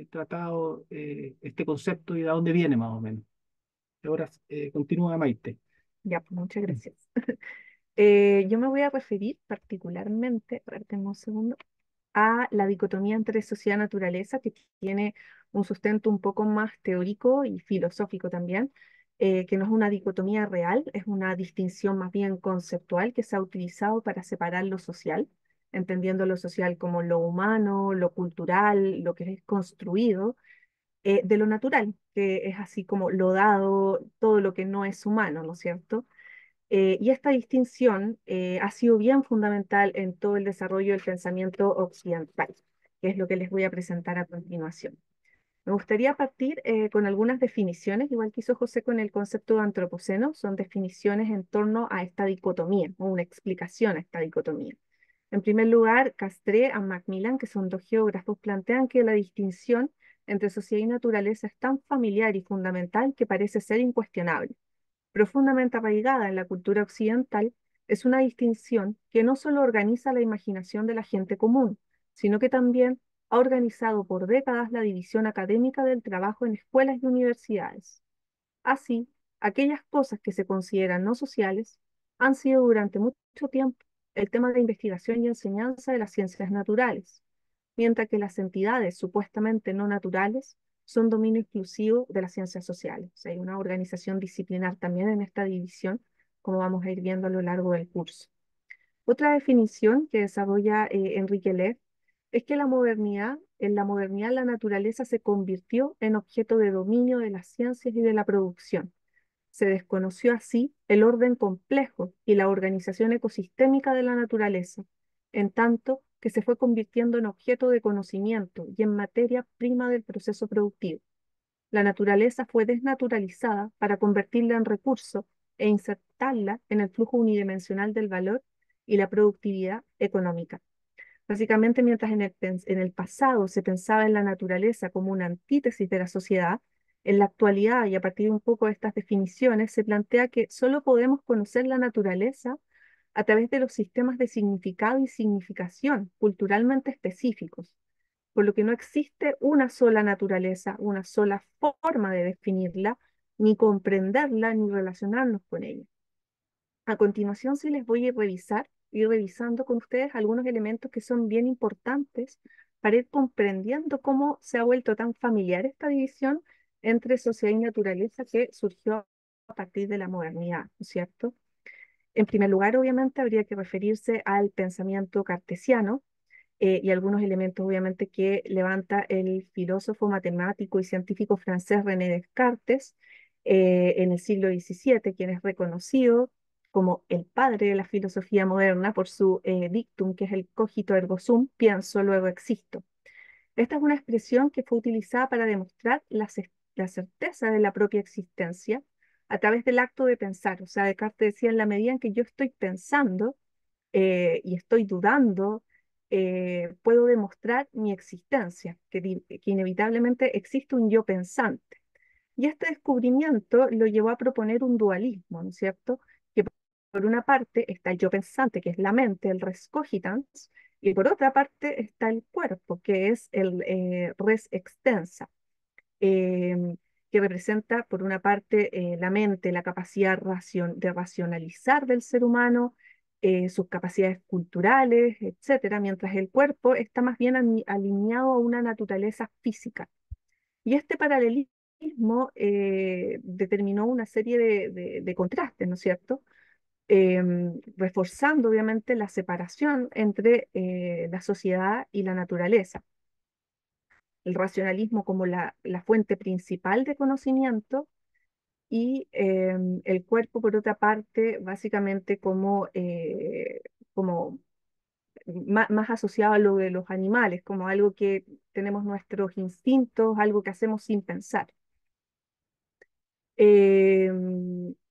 tratado este concepto y de dónde viene más o menos. Ahora continúa Maite. Ya, pues muchas gracias. Yo me voy a referir particularmente, a ver, tengo un segundo, a la dicotomía entre sociedad y naturaleza, que tiene un sustento un poco más teórico y filosófico también, que no es una dicotomía real, es una distinción más bien conceptual que se ha utilizado para separar lo social, entendiendo lo social como lo humano, lo cultural, lo que es construido, de lo natural, que es así como lo dado, todo lo que no es humano, ¿no es cierto? Y esta distinción ha sido bien fundamental en todo el desarrollo del pensamiento occidental, que es lo que les voy a presentar a continuación. Me gustaría partir con algunas definiciones, igual que hizo José con el concepto de antropoceno, son definiciones en torno a esta dicotomía, o una explicación a esta dicotomía. En primer lugar, Castré a Macmillan, que son dos geógrafos, plantean que la distinción entre sociedad y naturaleza es tan familiar y fundamental que parece ser incuestionable. Profundamente arraigada en la cultura occidental, es una distinción que no solo organiza la imaginación de la gente común, sino que también ha organizado por décadas la división académica del trabajo en escuelas y universidades. Así, aquellas cosas que se consideran no sociales han sido durante mucho tiempo el tema de investigación y enseñanza de las ciencias naturales, mientras que las entidades supuestamente no naturales son dominio exclusivo de las ciencias sociales. O sea, hay una organización disciplinar también en esta división, como vamos a ir viendo a lo largo del curso. Otra definición que desarrolla Enrique Leff es que en la modernidad la naturaleza se convirtió en objeto de dominio de las ciencias y de la producción. Se desconoció así el orden complejo y la organización ecosistémica de la naturaleza, en tanto que se fue convirtiendo en objeto de conocimiento y en materia prima del proceso productivo. La naturaleza fue desnaturalizada para convertirla en recurso e insertarla en el flujo unidimensional del valor y la productividad económica. Básicamente, mientras en el pasado se pensaba en la naturaleza como una antítesis de la sociedad, En la actualidad, y a partir de un poco de estas definiciones, se plantea que solo podemos conocer la naturaleza a través de los sistemas de significado y significación culturalmente específicos, por lo que no existe una sola naturaleza, una sola forma de definirla, ni comprenderla, ni relacionarnos con ella. A continuación, sí les voy a ir revisando con ustedes algunos elementos que son bien importantes para ir comprendiendo cómo se ha vuelto tan familiar esta división entre sociedad y naturaleza que surgió a partir de la modernidad, ¿no es cierto? En primer lugar, obviamente, habría que referirse al pensamiento cartesiano, y algunos elementos, obviamente, que levanta el filósofo, matemático y científico francés René Descartes en el siglo XVII, quien es reconocido como el padre de la filosofía moderna por su dictum, que es el cogito ergo sum, pienso, luego existo. Esta es una expresión que fue utilizada para demostrar la certeza de la propia existencia a través del acto de pensar. O sea, Descartes decía, en la medida en que yo estoy pensando, y estoy dudando, puedo demostrar mi existencia, que inevitablemente existe un yo pensante. Y este descubrimiento lo llevó a proponer un dualismo, ¿no es cierto? Que por una parte está el yo pensante, que es la mente, el res cogitans, y por otra parte está el cuerpo, que es el res extensa, em, que representa, por una parte, la mente, la capacidad de racionalizar del ser humano, sus capacidades culturales, etcétera, mientras el cuerpo está más bien alineado a una naturaleza física. Y este paralelismo determinó una serie de contrastes, ¿no es cierto? Reforzando, obviamente, la separación entre la sociedad y la naturaleza, el racionalismo como la fuente principal de conocimiento y el cuerpo, por otra parte, básicamente como más asociado a lo de los animales, como algo que tenemos nuestros instintos, algo que hacemos sin pensar.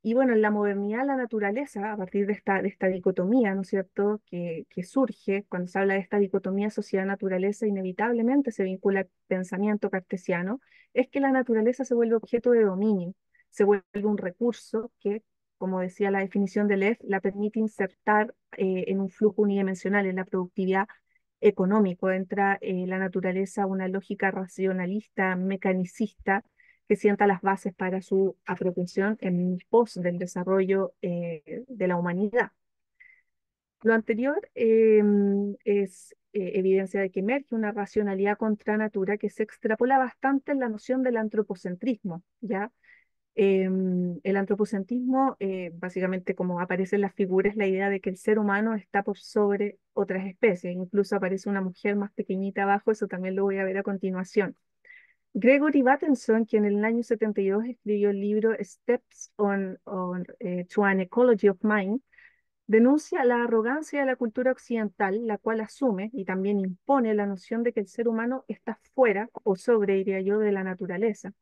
Y bueno, en la modernidad, la naturaleza, a partir de esta dicotomía, ¿no es cierto?, que surge cuando se habla de esta dicotomía sociedad-naturaleza, inevitablemente se vincula al pensamiento cartesiano, es que la naturaleza se vuelve objeto de dominio, se vuelve un recurso que, como decía la definición de Lev, la permite insertar en un flujo unidimensional, en la productividad económico. Entra la naturaleza a una lógica racionalista, mecanicista, que sienta las bases para su apropiación en pos del desarrollo de la humanidad. Lo anterior es evidencia de que emerge una racionalidad contra natura que se extrapola bastante en la noción del antropocentrismo, ¿ya? El antropocentrismo, básicamente como aparece en las figuras, es la idea de que el ser humano está por sobre otras especies. Incluso aparece una mujer más pequeñita abajo, eso también lo voy a ver a continuación. Gregory Bateson, quien en el año 72 escribió el libro Steps to an Ecology of Mind, denuncia la arrogancia de la cultura occidental, la cual asume y también impone la noción de que el ser humano está fuera o sobre, diría yo, de la naturaleza,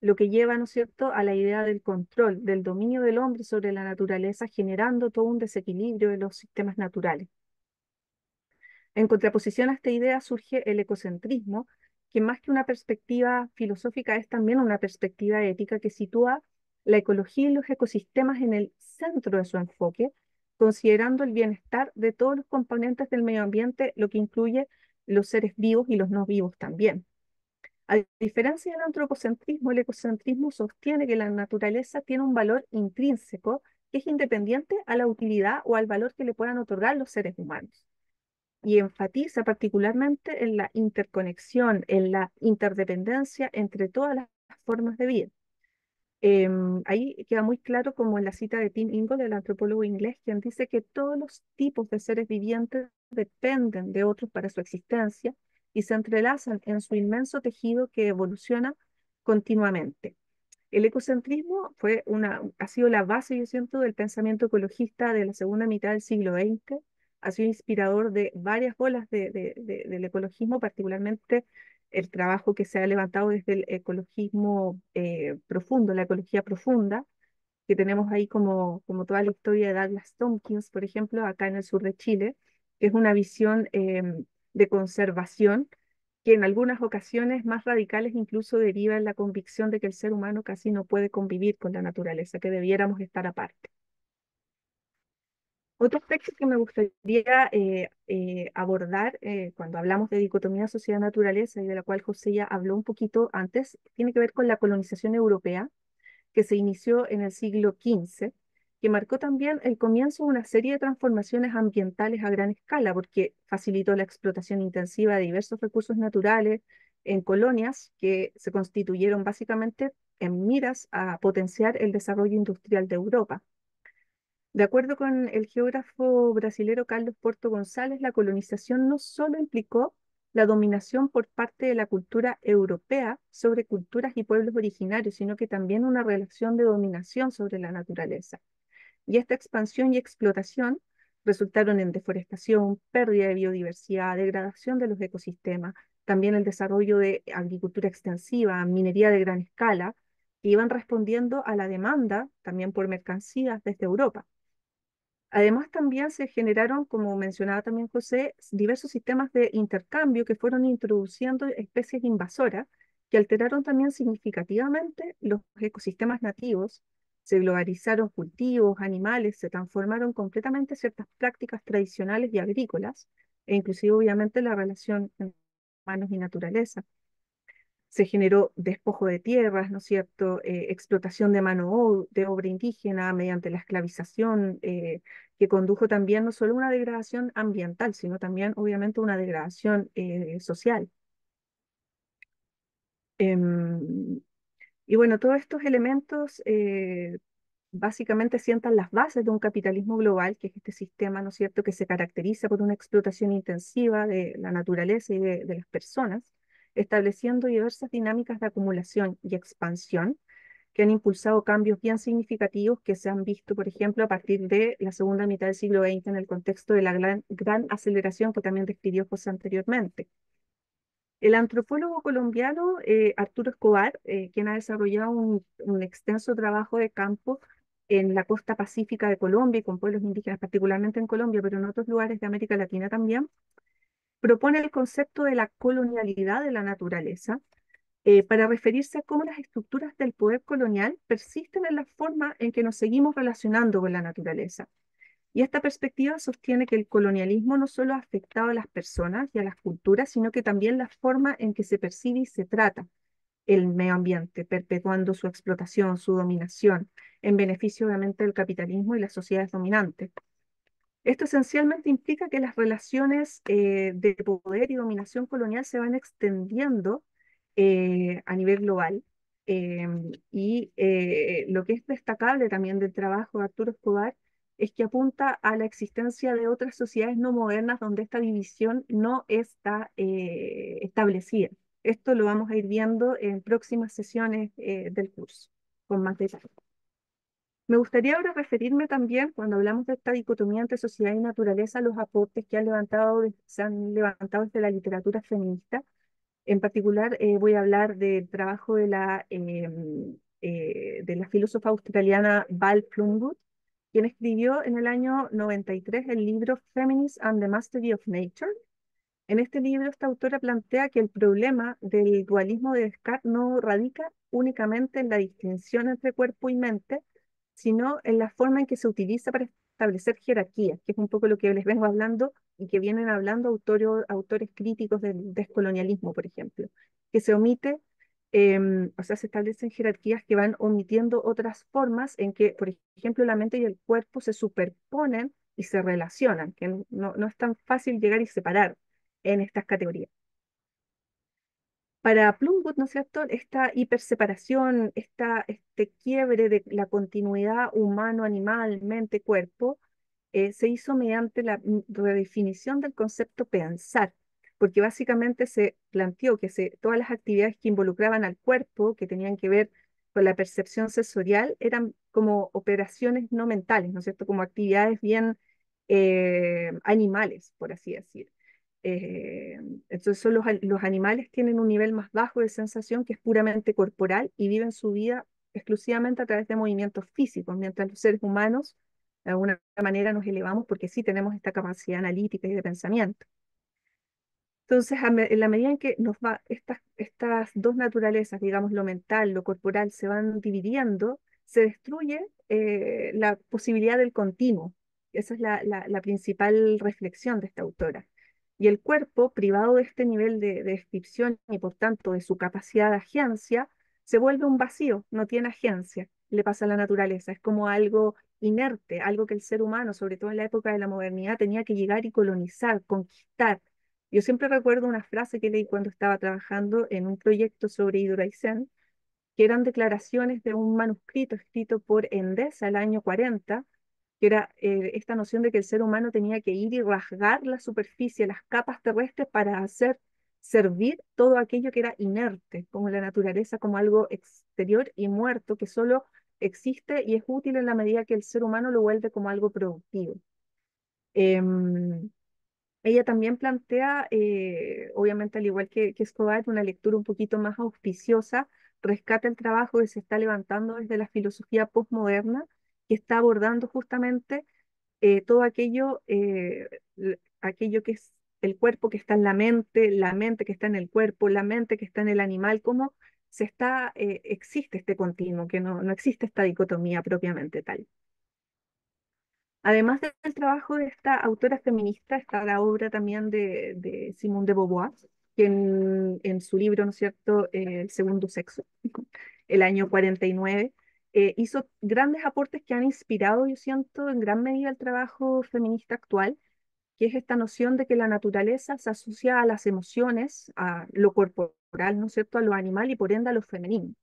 lo que lleva, ¿no es cierto?, a la idea del control, del dominio del hombre sobre la naturaleza, generando todo un desequilibrio de los sistemas naturales. En contraposición a esta idea surge el ecocentrismo, que más que una perspectiva filosófica es también una perspectiva ética que sitúa la ecología y los ecosistemas en el centro de su enfoque, considerando el bienestar de todos los componentes del medio ambiente, lo que incluye los seres vivos y los no vivos también. A diferencia del antropocentrismo, el ecocentrismo sostiene que la naturaleza tiene un valor intrínseco que es independiente a la utilidad o al valor que le puedan otorgar los seres humanos, y enfatiza particularmente en la interconexión, en la interdependencia entre todas las formas de vida. Ahí queda muy claro como en la cita de Tim Ingold, el antropólogo inglés, quien dice que todos los tipos de seres vivientes dependen de otros para su existencia y se entrelazan en su inmenso tejido que evoluciona continuamente. El ecocentrismo ha sido la base, yo siento, del pensamiento ecologista de la segunda mitad del siglo XX. Ha sido inspirador de varias olas del ecologismo, particularmente el trabajo que se ha levantado desde el ecologismo profundo, la ecología profunda, que tenemos ahí como toda la historia de Douglas Tompkins, por ejemplo, acá en el sur de Chile, que es una visión de conservación que en algunas ocasiones más radicales incluso deriva en la convicción de que el ser humano casi no puede convivir con la naturaleza, que debiéramos estar aparte. Otro aspecto que me gustaría abordar cuando hablamos de dicotomía sociedad-naturaleza y de la cual José ya habló un poquito antes, tiene que ver con la colonización europea que se inició en el siglo XV, que marcó también el comienzo de una serie de transformaciones ambientales a gran escala, porque facilitó la explotación intensiva de diversos recursos naturales en colonias que se constituyeron básicamente en miras a potenciar el desarrollo industrial de Europa. De acuerdo con el geógrafo brasilero Carlos Porto González, la colonización no solo implicó la dominación por parte de la cultura europea sobre culturas y pueblos originarios, sino que también una relación de dominación sobre la naturaleza. Y esta expansión y explotación resultaron en deforestación, pérdida de biodiversidad, degradación de los ecosistemas, también el desarrollo de agricultura extensiva, minería de gran escala, que iban respondiendo a la demanda también por mercancías desde Europa. Además, también se generaron, como mencionaba también José, diversos sistemas de intercambio que fueron introduciendo especies invasoras que alteraron también significativamente los ecosistemas nativos, se globalizaron cultivos, animales, se transformaron completamente ciertas prácticas tradicionales y agrícolas, e inclusive obviamente la relación entre humanos y naturaleza. Se generó despojo de tierras, ¿no es cierto? Explotación de de obra indígena mediante la esclavización, que condujo también no solo a una degradación ambiental, sino también obviamente una degradación social. Em, y bueno, todos estos elementos básicamente sientan las bases de un capitalismo global, que es este sistema, ¿no es cierto?, que se caracteriza por una explotación intensiva de la naturaleza y de las personas, estableciendo diversas dinámicas de acumulación y expansión que han impulsado cambios bien significativos que se han visto, por ejemplo, a partir de la segunda mitad del siglo XX en el contexto de la gran aceleración que también describió José anteriormente. El antropólogo colombiano Arturo Escobar, quien ha desarrollado un extenso trabajo de campo en la costa pacífica de Colombia y con pueblos indígenas, particularmente en Colombia, pero en otros lugares de América Latina también, propone el concepto de la colonialidad de la naturaleza para referirse a cómo las estructuras del poder colonial persisten en la forma en que nos seguimos relacionando con la naturaleza. Y esta perspectiva sostiene que el colonialismo no solo ha afectado a las personas y a las culturas, sino que también la forma en que se percibe y se trata el medio ambiente, perpetuando su explotación, su dominación, en beneficio obviamente del capitalismo y las sociedades dominantes. Esto esencialmente implica que las relaciones de poder y dominación colonial se van extendiendo a nivel global. Lo que es destacable también del trabajo de Arturo Escobar es que apunta a la existencia de otras sociedades no modernas donde esta división no está establecida. Esto lo vamos a ir viendo en próximas sesiones del curso, con más detalle. Me gustaría ahora referirme también, cuando hablamos de esta dicotomía entre sociedad y naturaleza, a los aportes que se han levantado desde la literatura feminista. En particular, voy a hablar del trabajo de la filósofa australiana Val Plumwood, quien escribió en el año 93 el libro Feminism and the Mastery of Nature. En este libro, esta autora plantea que el problema del dualismo de Descartes no radica únicamente en la distinción entre cuerpo y mente, sino en la forma en que se utiliza para establecer jerarquías, que es un poco lo que les vengo hablando y que vienen hablando autores críticos del descolonialismo, por ejemplo, que se omite, o sea, se establecen jerarquías que van omitiendo otras formas en que, por ejemplo, la mente y el cuerpo se superponen y se relacionan, que no es tan fácil llegar y separar en estas categorías. Para Plumwood, ¿no es cierto?, esta hiperseparación, este quiebre de la continuidad humano-animal, mente-cuerpo, se hizo mediante la redefinición del concepto pensar, porque básicamente se planteó que todas las actividades que involucraban al cuerpo, que tenían que ver con la percepción sensorial, eran como operaciones no mentales, ¿no es cierto?, como actividades bien animales, por así decir. Eh, entonces los animales tienen un nivel más bajo de sensación que es puramente corporal y viven su vida exclusivamente a través de movimientos físicos, mientras los seres humanos de alguna manera nos elevamos porque sí tenemos esta capacidad analítica y de pensamiento. Entonces, en la medida en que estas dos naturalezas, digamos, lo mental, lo corporal, se van dividiendo, se destruye la posibilidad del continuo. Esa es la principal reflexión de esta autora. Y el cuerpo, privado de este nivel de descripción y por tanto de su capacidad de agencia, se vuelve un vacío, no tiene agencia, le pasa a la naturaleza, es como algo inerte, algo que el ser humano, sobre todo en la época de la modernidad, tenía que llegar y colonizar, conquistar. Yo siempre recuerdo una frase que leí cuando estaba trabajando en un proyecto sobre Hidroaicén, que eran declaraciones de un manuscrito escrito por Endesa el año 40, que era esta noción de que el ser humano tenía que ir y rasgar la superficie, las capas terrestres para hacer servir todo aquello que era inerte, como la naturaleza, como algo exterior y muerto, que solo existe y es útil en la medida que el ser humano lo vuelve como algo productivo. Em, Ella también plantea, obviamente al igual que Escobar, una lectura un poquito más auspiciosa, rescata el trabajo que se está levantando desde la filosofía postmoderna, que está abordando justamente todo aquello, aquello que es el cuerpo que está en la mente que está en el cuerpo, la mente que está en el animal, cómo existe este continuo, que no existe esta dicotomía propiamente tal. Además del trabajo de esta autora feminista, está la obra también de Simone de Beauvoir, que en su libro, ¿no es cierto?, El segundo sexo, el año 49, hizo grandes aportes que han inspirado, yo siento, en gran medida el trabajo feminista actual, que es esta noción de que la naturaleza se asocia a las emociones, a lo corporal, ¿no es cierto?, a lo animal y por ende a lo femenino,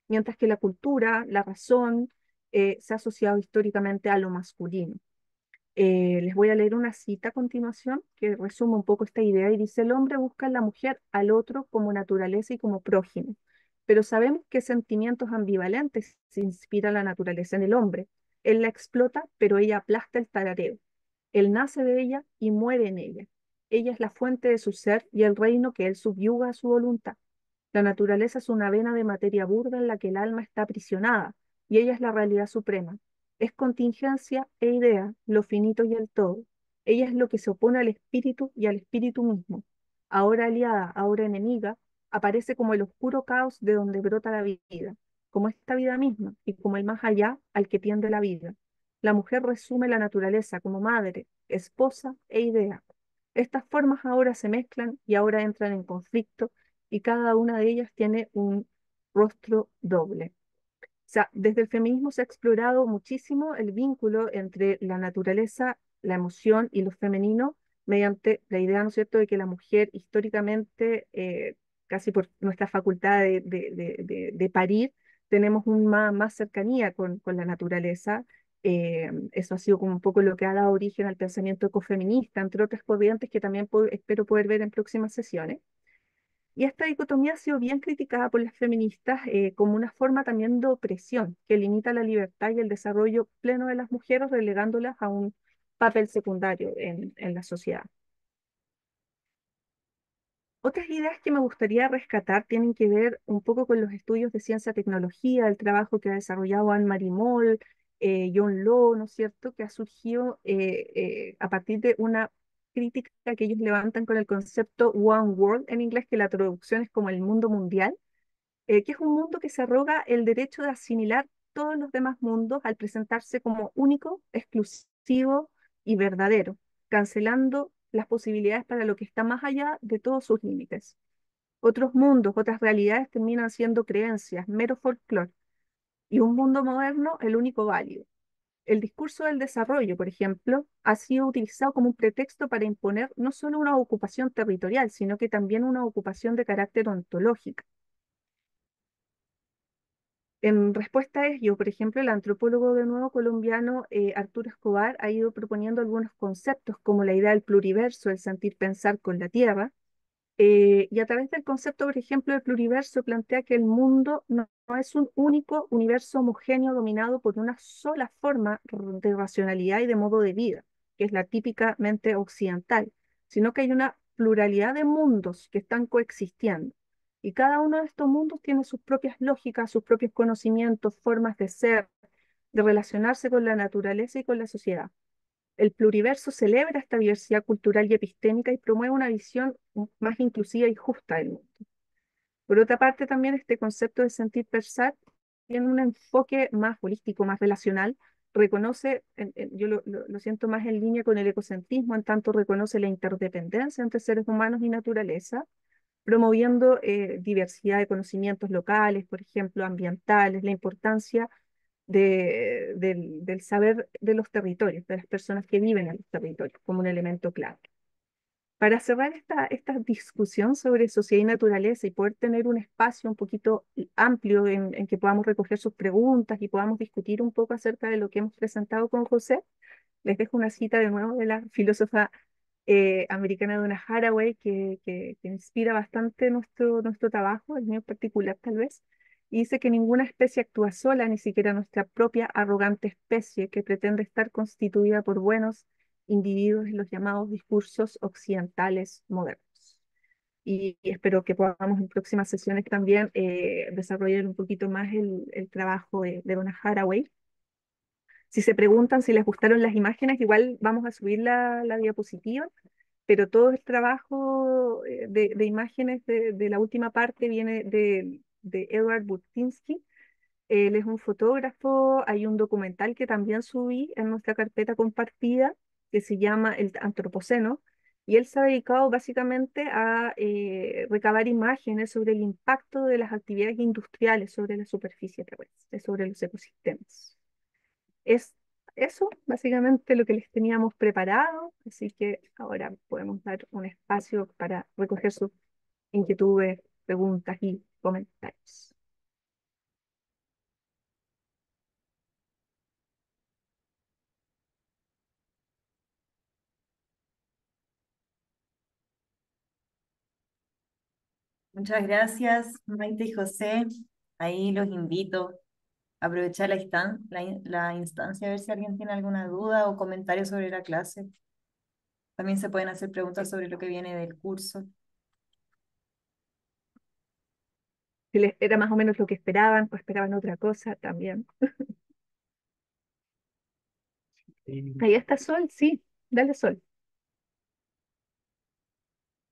mientras que la cultura, la razón, se ha asociado históricamente a lo masculino. Les voy a leer una cita a continuación que resume un poco esta idea y dice: el hombre busca en la mujer al otro como naturaleza y como prójimo, pero sabemos que sentimientos ambivalentes se inspira la naturaleza en el hombre. Él la explota, pero ella aplasta el tarareo. Él nace de ella y muere en ella. Ella es la fuente de su ser y el reino que él subyuga a su voluntad. La naturaleza es una vena de materia burda en la que el alma está aprisionada, y ella es la realidad suprema. Es contingencia e idea, lo finito y el todo. Ella es lo que se opone al espíritu y al espíritu mismo. Ahora aliada, ahora enemiga, aparece como el oscuro caos de donde brota la vida, como esta vida misma y como el más allá al que tiende la vida. La mujer resume la naturaleza como madre, esposa e idea. Estas formas ahora se mezclan y ahora entran en conflicto y cada una de ellas tiene un rostro doble. O sea, desde el feminismo se ha explorado muchísimo el vínculo entre la naturaleza, la emoción y lo femenino mediante la idea, ¿no es cierto?, de que la mujer históricamente, casi por nuestra facultad de parir, tenemos más cercanía con la naturaleza. Eso ha sido como un poco lo que ha dado origen al pensamiento ecofeminista, entre otras corrientes que también espero poder ver en próximas sesiones. Y esta dicotomía ha sido bien criticada por las feministas como una forma también de opresión que limita la libertad y el desarrollo pleno de las mujeres, relegándolas a un papel secundario en la sociedad. Otras ideas que me gustaría rescatar tienen que ver un poco con los estudios de ciencia y tecnología, el trabajo que ha desarrollado Anne-Marie Moll, John Law, ¿no es cierto?, que ha surgido a partir de una crítica que ellos levantan con el concepto One World en inglés, que la traducción es como el mundo mundial, que es un mundo que se arroga el derecho de asimilar todos los demás mundos al presentarse como único, exclusivo y verdadero, cancelando las posibilidades para lo que está más allá de todos sus límites. Otros mundos, otras realidades terminan siendo creencias, mero folclore, y un mundo moderno el único válido. El discurso del desarrollo, por ejemplo, ha sido utilizado como un pretexto para imponer no solo una ocupación territorial, sino que también una ocupación de carácter ontológico. En respuesta a ello, por ejemplo, el antropólogo de nuevo colombiano Arturo Escobar ha ido proponiendo algunos conceptos como la idea del pluriverso, el sentir pensar con la tierra, y a través del concepto, por ejemplo, del pluriverso plantea que el mundo no es un único universo homogéneo dominado por una sola forma de racionalidad y de modo de vida, que es la típicamente occidental, sino que hay una pluralidad de mundos que están coexistiendo. Y cada uno de estos mundos tiene sus propias lógicas, sus propios conocimientos, formas de ser, de relacionarse con la naturaleza y con la sociedad. el pluriverso celebra esta diversidad cultural y epistémica y promueve una visión más inclusiva y justa del mundo. Por otra parte, también este concepto de sentir pensar tiene un enfoque más holístico, más relacional. Reconoce, yo lo siento más en línea con el ecocentrismo, en tanto reconoce la interdependencia entre seres humanos y naturaleza, promoviendo diversidad de conocimientos locales, por ejemplo, ambientales, la importancia del saber de los territorios, de las personas que viven en los territorios, como un elemento clave. Para cerrar esta discusión sobre sociedad y naturaleza y poder tener un espacio un poquito amplio en que podamos recoger sus preguntas y podamos discutir un poco acerca de lo que hemos presentado con José, les dejo una cita de nuevo de la filósofa americana Donna Haraway que inspira bastante nuestro trabajo, el mío en particular tal vez, y dice que ninguna especie actúa sola, ni siquiera nuestra propia arrogante especie que pretende estar constituida por buenos individuos en los llamados discursos occidentales modernos. Y espero que podamos en próximas sesiones también desarrollar un poquito más el trabajo de Donna Haraway. Si se preguntan si les gustaron las imágenes, igual vamos a subir la diapositiva, pero todo el trabajo de imágenes de la última parte viene de Edward Burtynsky. Él es un fotógrafo, hay un documental que también subí en nuestra carpeta compartida que se llama El Antropoceno, y él se ha dedicado básicamente a recabar imágenes sobre el impacto de las actividades industriales sobre la superficie terrestre, sobre los ecosistemas. Es eso básicamente lo que les teníamos preparado, así que ahora podemos dar un espacio para recoger sus inquietudes, preguntas y comentarios. Muchas gracias, Maite y José. Ahí los invito a aprovechar la instancia a ver si alguien tiene alguna duda o comentario sobre la clase. También se pueden hacer preguntas sobre lo que viene del curso. Si les era más o menos lo que esperaban o esperaban otra cosa también. Ahí está Sol, sí, dale Sol.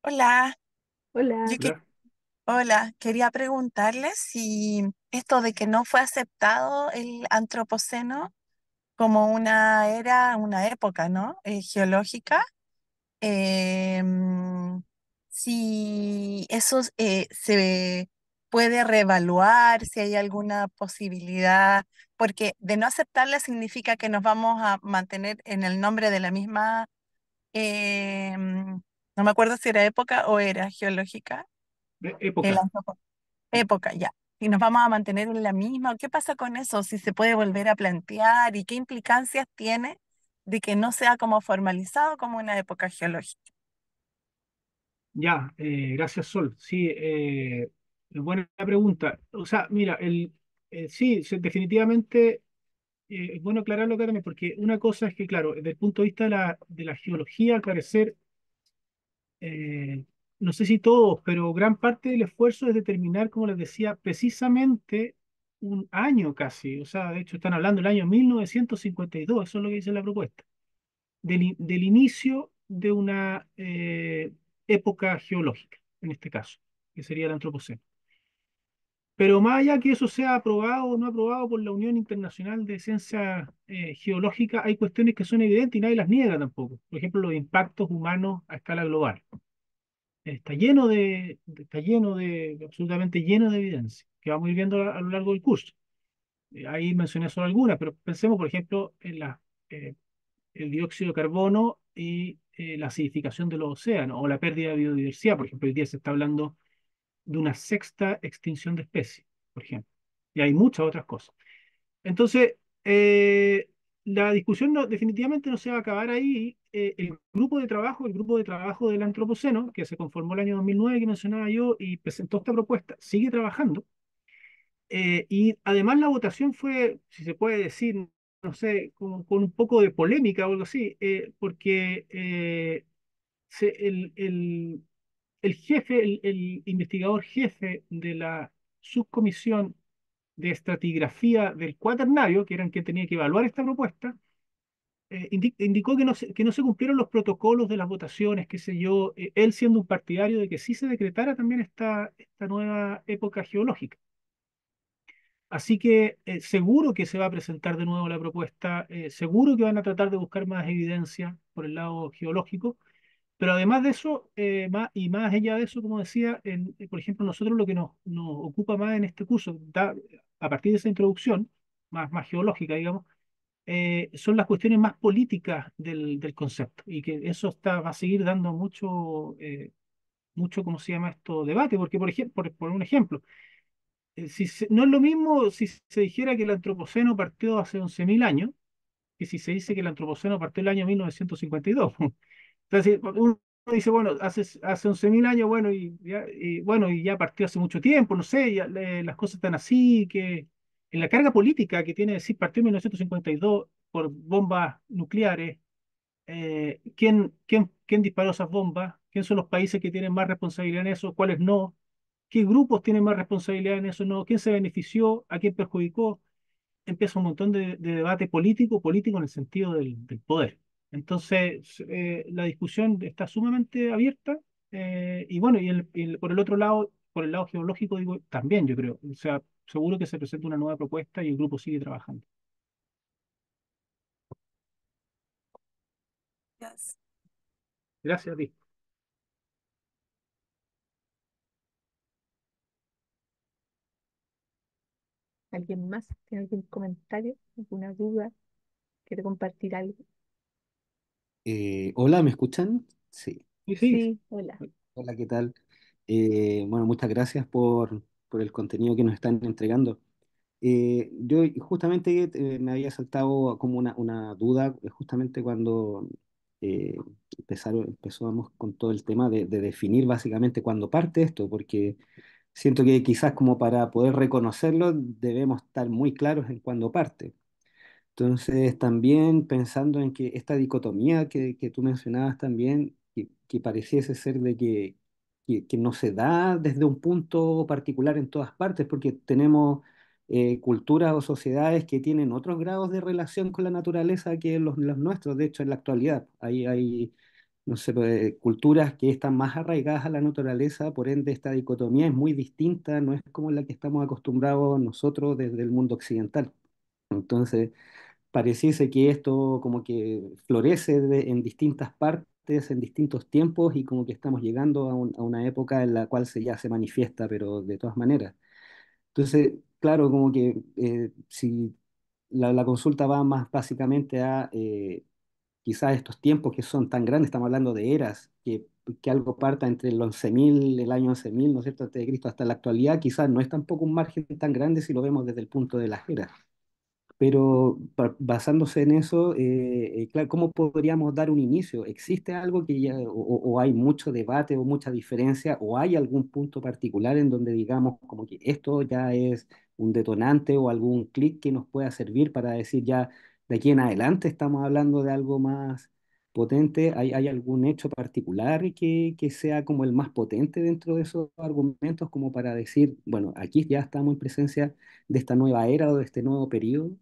Hola, Hola. yo que, Hola. hola, quería preguntarle si esto de que no fue aceptado el antropoceno como una era, una época, ¿no? Geológica, si eso se puede reevaluar, si hay alguna posibilidad, porque de no aceptarla significa que nos vamos a mantener en el nombre de la misma, no me acuerdo si era época o era geológica. El Época. época, ya. Y nos vamos a mantener en la misma. ¿Qué pasa con eso? Si se puede volver a plantear y qué implicancias tiene de que no sea como formalizado como una época geológica. Ya, gracias Sol. Sí, buena pregunta. O sea, mira, sí, definitivamente es bueno aclararlo acá también, porque una cosa es que, claro, desde el punto de vista de la geología, al parecer, eh, no sé si todos, pero gran parte del esfuerzo es determinar, como les decía, precisamente un año casi. O sea, de hecho están hablando del año 1952, eso es lo que dice la propuesta, del inicio de una época geológica, en este caso, que sería el Antropoceno. Pero más allá que eso sea aprobado o no aprobado por la Unión Internacional de Ciencia Geológica, hay cuestiones que son evidentes y nadie las niega tampoco. Por ejemplo, los impactos humanos a escala global. Absolutamente lleno de evidencia, que vamos a ir viendo a lo largo del curso. Ahí mencioné solo algunas, pero pensemos, por ejemplo, en eh, el dióxido de carbono y la acidificación de los océanos o la pérdida de biodiversidad. Por ejemplo, hoy día se está hablando de una sexta extinción de especies, por ejemplo. Y hay muchas otras cosas. Entonces, la discusión definitivamente no se va a acabar ahí. El grupo de trabajo del Antropoceno, que se conformó el año 2009, que mencionaba yo, y presentó esta propuesta, sigue trabajando. Y además la votación fue, si se puede decir, no sé, con un poco de polémica o algo así, porque el jefe, el investigador jefe de la subcomisión de estratigrafía del Cuaternario, que era el que tenía que evaluar esta propuesta, indicó que no se cumplieron los protocolos de las votaciones, qué sé yo, él siendo un partidario de que sí se decretara también esta nueva época geológica. Así que seguro que se va a presentar de nuevo la propuesta, seguro que van a tratar de buscar más evidencia por el lado geológico, pero además de eso, y más allá de eso, como decía, por ejemplo, nosotros lo que nos ocupa más en este curso, a partir de esa introducción, más geológica, digamos, son las cuestiones más políticas del concepto, y que eso va a seguir dando mucho, ¿cómo se llama esto?, debate, porque, por ejemplo, por un ejemplo, no es lo mismo si se dijera que el Antropoceno partió hace 11.000 años, que si se dice que el Antropoceno partió el año 1952. Entonces, uno dice, bueno, hace 11.000 años, bueno, bueno, y ya partió hace mucho tiempo, no sé, ya, las cosas están así, que en la carga política que tiene decir partió en 1952 por bombas nucleares, ¿quién disparó esas bombas? ¿Quién son los países que tienen más responsabilidad en eso? ¿Cuáles no? ¿Qué grupos tienen más responsabilidad en eso? ¿No? ¿Quién se benefició? ¿A quién perjudicó? Empieza un montón de debate político en el sentido del poder. Entonces, la discusión está sumamente abierta, y bueno, por el otro lado, por el lado geológico, digo, también yo creo, o sea, seguro que se presenta una nueva propuesta y el grupo sigue trabajando. Yes. Gracias a ti. ¿Alguien más tiene algún comentario, alguna duda? ¿Quiere compartir algo? Hola, ¿me escuchan? Sí. Y sí, Sí, hola. Hola, ¿qué tal? Bueno, muchas gracias por el contenido que nos están entregando. Yo justamente me había saltado como una duda justamente cuando eh, empezamos con todo el tema de definir básicamente cuándo parte esto, porque siento que quizás como para poder reconocerlo debemos estar muy claros en cuándo parte. Entonces, también pensando en que esta dicotomía que tú mencionabas también, que pareciese ser de que no se da desde un punto particular en todas partes, porque tenemos culturas o sociedades que tienen otros grados de relación con la naturaleza que los nuestros. De hecho, en la actualidad hay no sé, pues, culturas que están más arraigadas a la naturaleza, por ende esta dicotomía es muy distinta, no es como la que estamos acostumbrados nosotros desde el mundo occidental. Entonces, pareciese que esto como que florece en distintas partes, en distintos tiempos y como que estamos llegando a una época en la cual ya se manifiesta, pero de todas maneras. Entonces, claro, como que si la consulta va más básicamente a quizás estos tiempos que son tan grandes, estamos hablando de eras, que algo parta entre el 11.000 el año 11.000, ¿no es cierto?, antes de Cristo hasta la actualidad, quizás no es tampoco un margen tan grande si lo vemos desde el punto de las eras. Pero basándose en eso, claro, ¿cómo podríamos dar un inicio? ¿Existe algo que ya, o hay mucho debate o mucha diferencia, o hay algún punto particular en donde digamos como que esto ya es un detonante o algún clic que nos pueda servir para decir ya de aquí en adelante estamos hablando de algo más potente? ¿Hay algún hecho particular que sea como el más potente dentro de esos argumentos como para decir, bueno, aquí ya estamos en presencia de esta nueva era o de este nuevo periodo?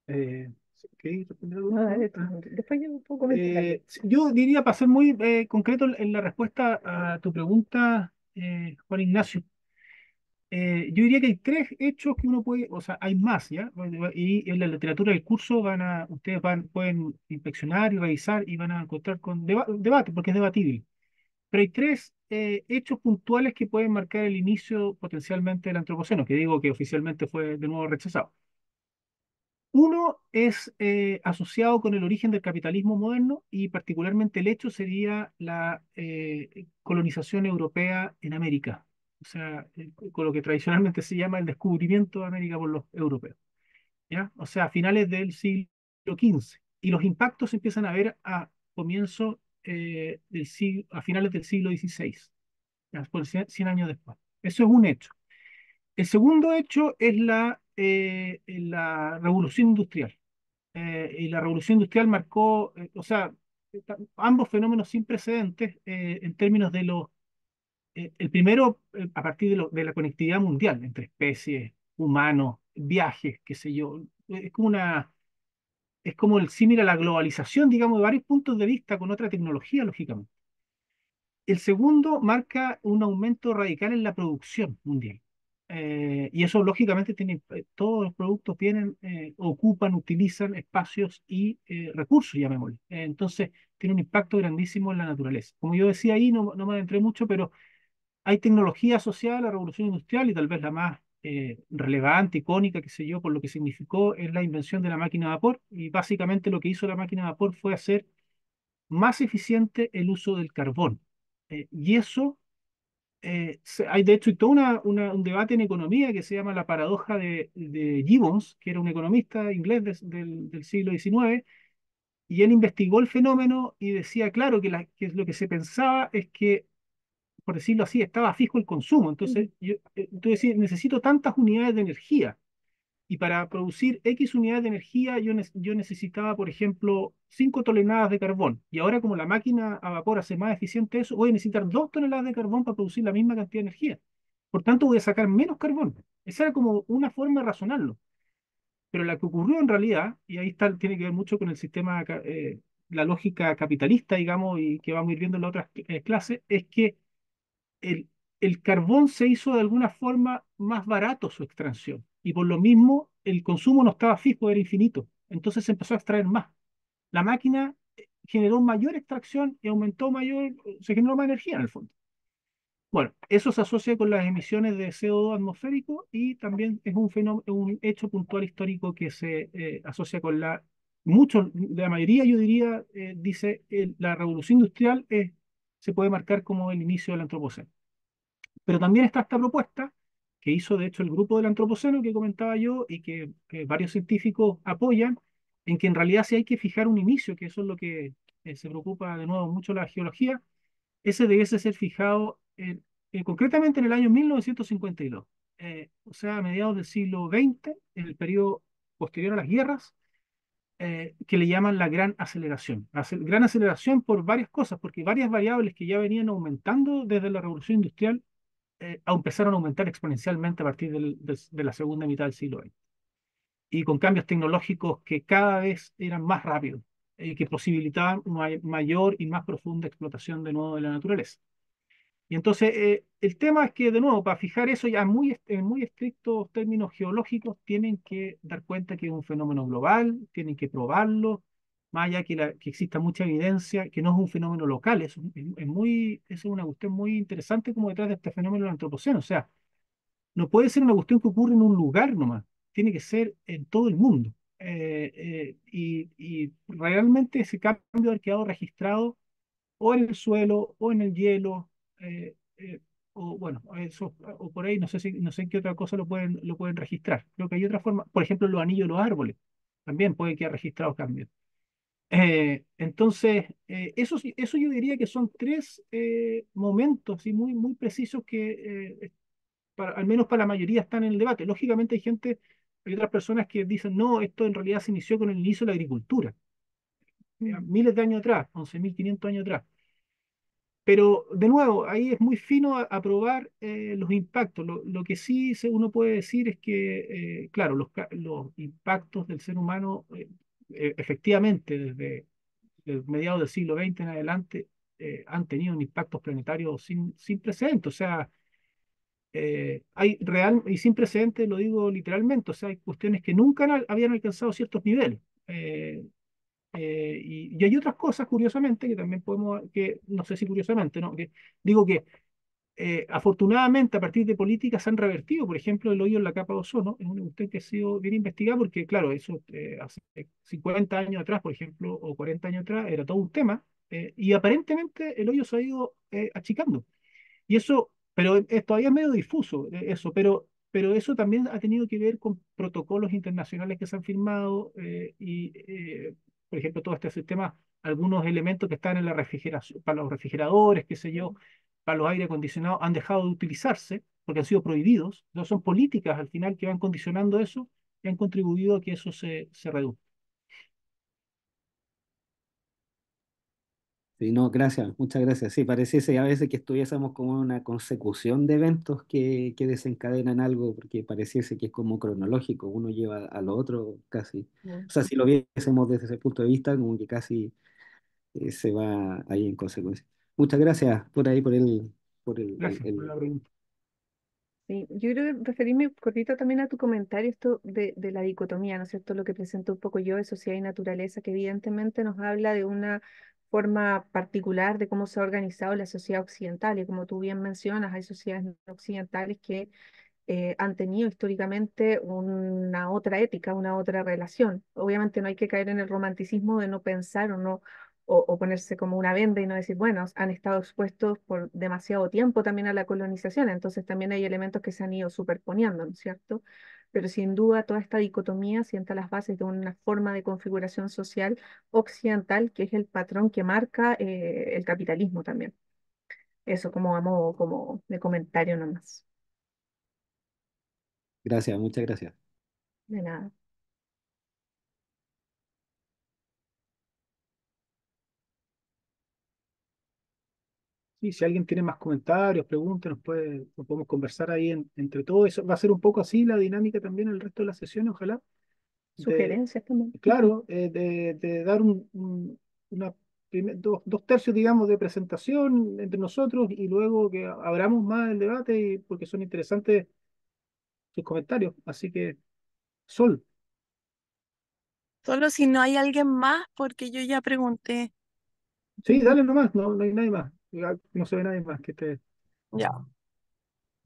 sí, ¿queréis responder algo, No, por dale favor? tú. Después yo puedo comentar algo. Sí, yo diría, para ser muy concreto en la respuesta a tu pregunta, Juan Ignacio, yo diría que hay tres hechos que uno puede, o sea, hay más, ¿ya? Y en la literatura del curso pueden inspeccionar y revisar y van a encontrar con debate, porque es debatible. Pero hay tres hechos puntuales que pueden marcar el inicio potencialmente del antropoceno, que digo que oficialmente fue de nuevo rechazado. Uno es asociado con el origen del capitalismo moderno y particularmente el hecho sería la colonización europea en América, o sea, con lo que tradicionalmente se llama el descubrimiento de América por los europeos, ¿ya? O sea, a finales del siglo XV. Y los impactos se empiezan a ver a finales del siglo XVI, ya, por 100 años después. Eso es un hecho. El segundo hecho es la revolución industrial. Y la revolución industrial marcó, o sea, ambos fenómenos sin precedentes en términos el primero a partir de la conectividad mundial entre especies, humanos, viajes, qué sé yo. Es como es como el símil a la globalización, digamos, de varios puntos de vista con otra tecnología, lógicamente. El segundo marca un aumento radical en la producción mundial. Y eso lógicamente tiene, todos los productos tienen, ocupan, utilizan espacios y recursos, llamémosle. Entonces, tiene un impacto grandísimo en la naturaleza. Como yo decía ahí, no me adentré mucho, pero hay tecnología asociada a la revolución industrial y tal vez la más relevante, icónica, qué sé yo, por lo que significó es la invención de la máquina de vapor. Y básicamente lo que hizo la máquina de vapor fue hacer más eficiente el uso del carbón. Y eso, hay de hecho todo un debate en economía que se llama la paradoja de Gibbons, que era un economista inglés del siglo XIX, y él investigó el fenómeno y decía, claro, que lo que se pensaba es que, por decirlo así, estaba fijo el consumo. Entonces, tú decías, necesito tantas unidades de energía y para producir X unidades de energía yo necesitaba, por ejemplo, 5 toneladas de carbón. Y ahora como la máquina a vapor hace más eficiente eso, voy a necesitar 2 toneladas de carbón para producir la misma cantidad de energía. Por tanto, voy a sacar menos carbón. Esa era como una forma de razonarlo. Pero la que ocurrió en realidad, y ahí está, tiene que ver mucho con el sistema, la lógica capitalista, digamos, y que vamos a ir viendo en las otras clases, es que el, el carbón se hizo de alguna forma más barato su extracción y por lo mismo el consumo no estaba fijo, era infinito. Entonces se empezó a extraer más. La máquina generó mayor extracción y aumentó mayor, se generó más energía en el fondo. Bueno, eso se asocia con las emisiones de CO2 atmosférico y también es un fenómeno, un hecho puntual histórico que se asocia con mucho, la mayoría yo diría, dice, la revolución industrial se puede marcar como el inicio del antropoceno. Pero también está esta propuesta que hizo de hecho el grupo del antropoceno que comentaba yo y que varios científicos apoyan, en que en realidad sí hay que fijar un inicio, que eso es lo que se preocupa de nuevo mucho la geología, ese debiese ser fijado concretamente en el año 1952, o sea, a mediados del siglo XX, en el periodo posterior a las guerras, que le llaman la gran aceleración. Gran aceleración por varias cosas, porque varias variables que ya venían aumentando desde la revolución industrial empezaron a aumentar exponencialmente a partir de la segunda mitad del siglo XX. Y con cambios tecnológicos que cada vez eran más rápidos, que posibilitaban una mayor y más profunda explotación de nuevo de la naturaleza. Y entonces el tema es que, de nuevo, para fijar eso ya en muy estrictos términos geológicos, tienen que dar cuenta que es un fenómeno global, tienen que probarlo, más allá que exista mucha evidencia, que no es un fenómeno local, es una cuestión muy interesante como detrás de este fenómeno del antropoceno. O sea, no puede ser una cuestión que ocurre en un lugar nomás, tiene que ser en todo el mundo. Y realmente ese cambio ha quedado registrado o en el suelo, o en el hielo, o bueno, eso, o por ahí, no sé en qué otra cosa lo pueden registrar. Creo que hay otra forma, por ejemplo, los anillos de los árboles, también puede quedar registrados cambios. Entonces, eso yo diría que son tres momentos y muy precisos que, al menos para la mayoría, están en el debate. Lógicamente hay otras personas que dicen, no, esto en realidad se inició con el inicio de la agricultura, miles de años atrás, 11.500 años atrás. Pero de nuevo, ahí es muy fino a probar los impactos. Lo que sí uno puede decir es que, claro, los impactos del ser humano, efectivamente, desde mediados del siglo XX en adelante, han tenido un impacto planetario sin precedentes. O sea, hay real y sin precedentes, lo digo literalmente, o sea, hay cuestiones que nunca habían alcanzado ciertos niveles. Y hay otras cosas, curiosamente, que también que no sé si curiosamente, ¿no? Que digo que afortunadamente a partir de políticas se han revertido, por ejemplo, el hoyo en la capa de ozono, es una cuestión que ha sido bien investigada porque, claro, eso hace 50 años atrás, por ejemplo, o 40 años atrás, era todo un tema, y aparentemente el hoyo se ha ido achicando. Y eso, pero es todavía medio difuso eso, pero eso también ha tenido que ver con protocolos internacionales que se han firmado por ejemplo, todo este sistema, algunos elementos que están en la refrigeración, para los refrigeradores, qué sé yo, para los aire acondicionados, han dejado de utilizarse porque han sido prohibidos. Entonces son políticas al final que van condicionando eso y han contribuido a que eso se reduzca. Sí, no, gracias, muchas gracias. Sí, pareciese a veces que estuviésemos como en una consecución de eventos que desencadenan algo, porque pareciese que es como cronológico, uno lleva a lo otro casi. Mm. O sea, si lo viésemos desde ese punto de vista, como que casi se va ahí en consecuencia. Muchas gracias por ahí, por Gracias por la pregunta. Sí, yo creo que referirme cortito también a tu comentario, esto de la dicotomía, ¿no es cierto? Lo que presento un poco yo de sociedad y naturaleza, que evidentemente nos habla de una forma particular de cómo se ha organizado la sociedad occidental. Y como tú bien mencionas, hay sociedades no occidentales que han tenido históricamente una otra ética, una otra relación. Obviamente no hay que caer en el romanticismo de no pensar o no o ponerse como una venda y no decir, bueno, han estado expuestos por demasiado tiempo también a la colonización, entonces también hay elementos que se han ido superponiendo, ¿no es cierto? Pero sin duda toda esta dicotomía sienta las bases de una forma de configuración social occidental que es el patrón que marca el capitalismo también. Eso como a modo como de comentario nomás. Gracias, muchas gracias. De nada. Sí, si alguien tiene más comentarios, preguntas, nos podemos conversar ahí entre todos. Eso va a ser un poco así la dinámica también el resto de las sesiones, ojalá. De, Sugerencias también. Ujú. claro, de dar dos tercios, digamos, de presentación entre nosotros y luego que abramos más el debate porque son interesantes sus comentarios. Así que, Sol, Solo si no hay alguien más, porque yo ya pregunté. sí, dale nomás, no, no hay nadie más. Ya no se ve nadie más que esté. Ya.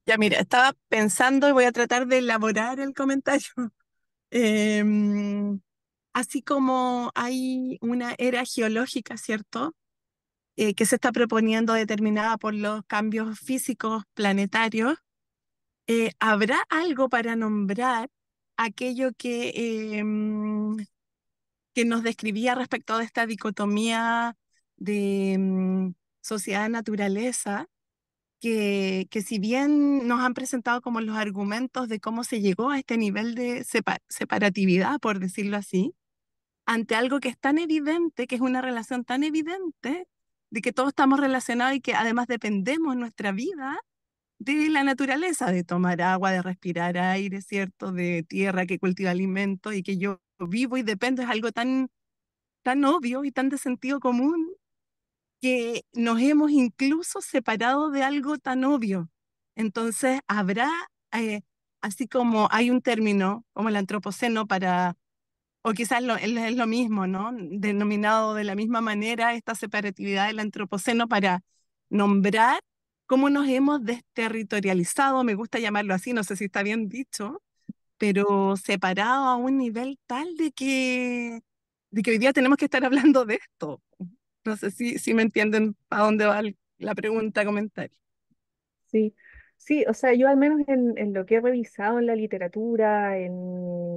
Ya, mira, estaba pensando y voy a tratar de elaborar el comentario. Em, Así como hay una era geológica, ¿cierto? Que se está proponiendo determinada por los cambios físicos planetarios, ¿habrá algo para nombrar aquello que nos describía respecto de esta dicotomía de sociedad-naturaleza? Que si bien nos han presentado como los argumentos de cómo se llegó a este nivel de separatividad, por decirlo así, ante algo que es tan evidente, que es una relación tan evidente, de que todos estamos relacionados y que además dependemos en nuestra vida de la naturaleza, de tomar agua, de respirar aire, ¿cierto? De tierra que cultiva alimentos y que yo vivo y dependo, es algo tan, tan obvio y tan de sentido común que nos hemos incluso separado de algo tan obvio. Entonces, habrá, eh, así como hay un término como el antropoceno para, o quizás es lo mismo, ¿no? Denominado de la misma manera esta separatividad del antropoceno para nombrar cómo nos hemos desterritorializado, me gusta llamarlo así, no sé si está bien dicho, pero separado a un nivel tal de que hoy día tenemos que estar hablando de esto. No sé si me entienden a dónde va la pregunta, comentario. Sí, sí, o sea, yo al menos en lo que he revisado en la literatura, en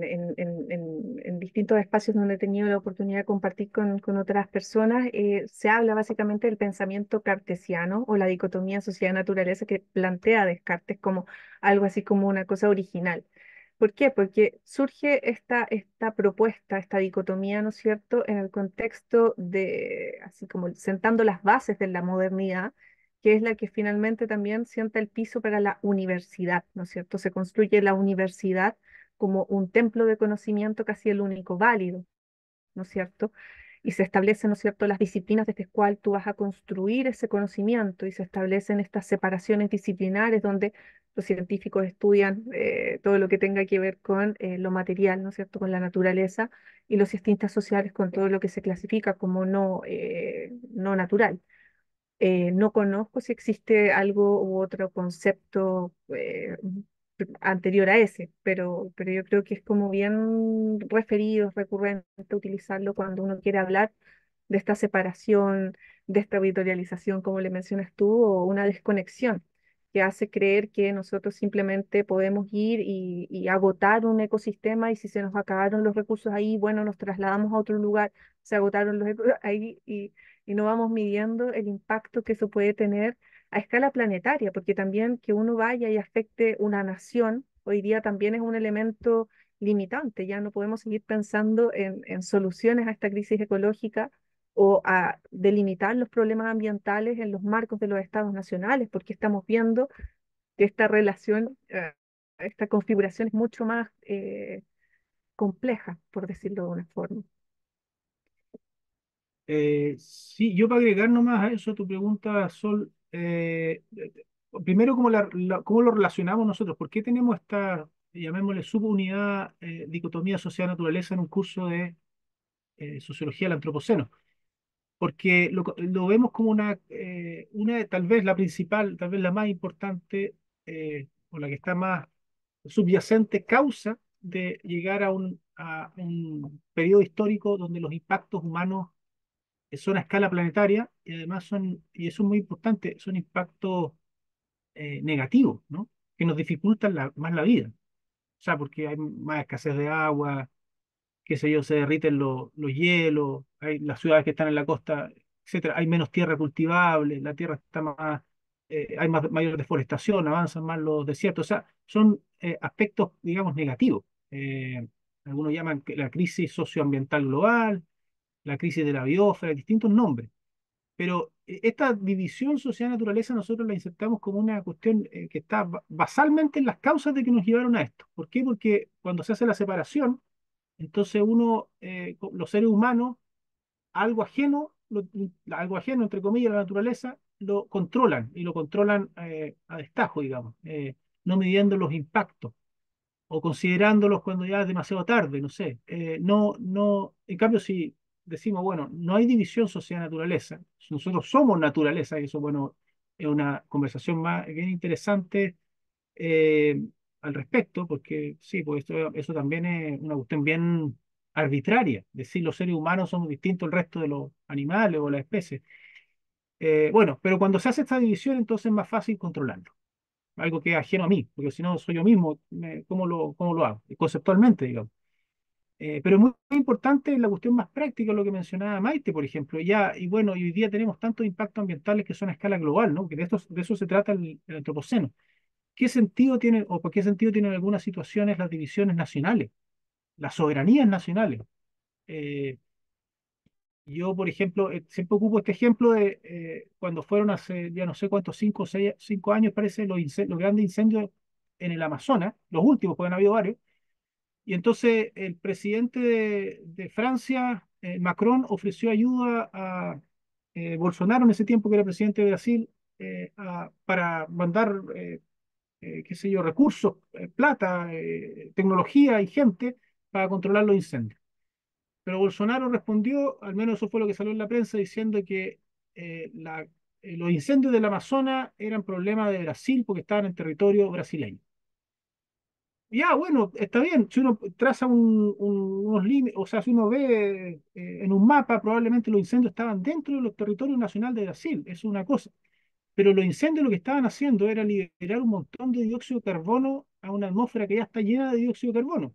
distintos espacios donde he tenido la oportunidad de compartir con otras personas, se habla básicamente del pensamiento cartesiano o la dicotomía sociedad-naturaleza que plantea Descartes como algo así como una cosa original. ¿Por qué? Porque surge esta propuesta, esta dicotomía, ¿no es cierto?, en el contexto de, así como sentando las bases de la modernidad que es la que finalmente también sienta el piso para la universidad, ¿no es cierto? Se construye la universidad como un templo de conocimiento casi el único válido, ¿no es cierto? Y se establecen, ¿no es cierto?, las disciplinas desde las cuales tú vas a construir ese conocimiento y se establecen estas separaciones disciplinares donde los científicos estudian todo lo que tenga que ver con lo material, ¿no es cierto?, con la naturaleza y los cientistas sociales con todo lo que se clasifica como no natural. No conozco si existe algo u otro concepto anterior a ese, pero yo creo que es como bien referido, recurrente utilizarlo cuando uno quiere hablar de esta separación, de esta territorialización, como le mencionas tú, o una desconexión que hace creer que nosotros simplemente podemos ir y agotar un ecosistema y si se nos acabaron los recursos ahí, bueno, nos trasladamos a otro lugar, se agotaron los recursos ahí y no vamos midiendo el impacto que eso puede tener a escala planetaria, porque también que uno vaya y afecte una nación, hoy día también es un elemento limitante, ya no podemos seguir pensando en soluciones a esta crisis ecológica o a delimitar los problemas ambientales en los marcos de los estados nacionales, porque estamos viendo que esta relación, esta configuración es mucho más compleja, por decirlo de una forma. Sí, yo para agregar nomás a eso tu pregunta, Sol, primero, ¿cómo lo relacionamos nosotros? ¿Por qué tenemos esta, llamémosle, subunidad, dicotomía sociedad-naturaleza en un curso de sociología del antropoceno? Porque lo vemos como tal vez la principal, tal vez la más importante, o la que está más subyacente causa de llegar a un periodo histórico donde los impactos humanos son a escala planetaria y además y eso es muy importante, son impactos negativos, ¿no? Que nos dificultan más la vida. O sea, porque hay más escasez de agua, qué sé yo, se derriten los hielos, hay las ciudades que están en la costa, etcétera, hay menos tierra cultivable, la tierra está más, hay mayor deforestación, avanzan más los desiertos, o sea, son aspectos, digamos, negativos. Algunos llaman que la crisis socioambiental global, la crisis de la biosfera, distintos nombres. Pero esta división sociedad-naturaleza nosotros la insertamos como una cuestión que está basalmente en las causas de que nos llevaron a esto. ¿Por qué? Porque cuando se hace la separación, entonces los seres humanos, algo ajeno, algo ajeno, entre comillas, a la naturaleza, lo controlan y lo controlan a destajo, digamos, no midiendo los impactos o considerándolos cuando ya es demasiado tarde, no sé. En cambio, si decimos, bueno, no hay división sociedad-naturaleza, nosotros somos naturaleza, y eso, bueno, es una conversación más bien interesante eh, al respecto, porque sí, pues eso también es una cuestión bien arbitraria, decir los seres humanos somos distintos al resto de los animales o las especies. Bueno, pero cuando se hace esta división, entonces es más fácil controlarlo, algo que es ajeno a mí, porque si no soy yo mismo, ¿cómo lo hago? Conceptualmente, digamos. Pero es muy, muy importante la cuestión más práctica, lo que mencionaba Maite, por ejemplo. Y bueno, y hoy día tenemos tantos impactos ambientales que son a escala global, ¿no? Que de eso se trata el antropoceno. ¿Qué sentido tienen, o por qué sentido tienen algunas situaciones las divisiones nacionales, las soberanías nacionales? Eh, yo, por ejemplo, siempre ocupo este ejemplo de cuando fueron hace ya no sé cuántos, 5 años parece, los grandes incendios en el Amazonas, los últimos, porque han habido varios, y entonces el presidente de Francia, Macron, ofreció ayuda a Bolsonaro en ese tiempo, que era presidente de Brasil, para mandar qué sé yo, recursos, plata, tecnología y gente para controlar los incendios. Pero Bolsonaro respondió, al menos eso fue lo que salió en la prensa, diciendo que los incendios del Amazonas eran problema de Brasil porque estaban en territorio brasileño. Ya, bueno, está bien, si uno traza unos límites, o sea, si uno ve en un mapa, probablemente los incendios estaban dentro de los territorios nacionales de Brasil, eso es una cosa. Pero los incendios lo que estaban haciendo era liberar un montón de dióxido de carbono a una atmósfera que ya está llena de dióxido de carbono.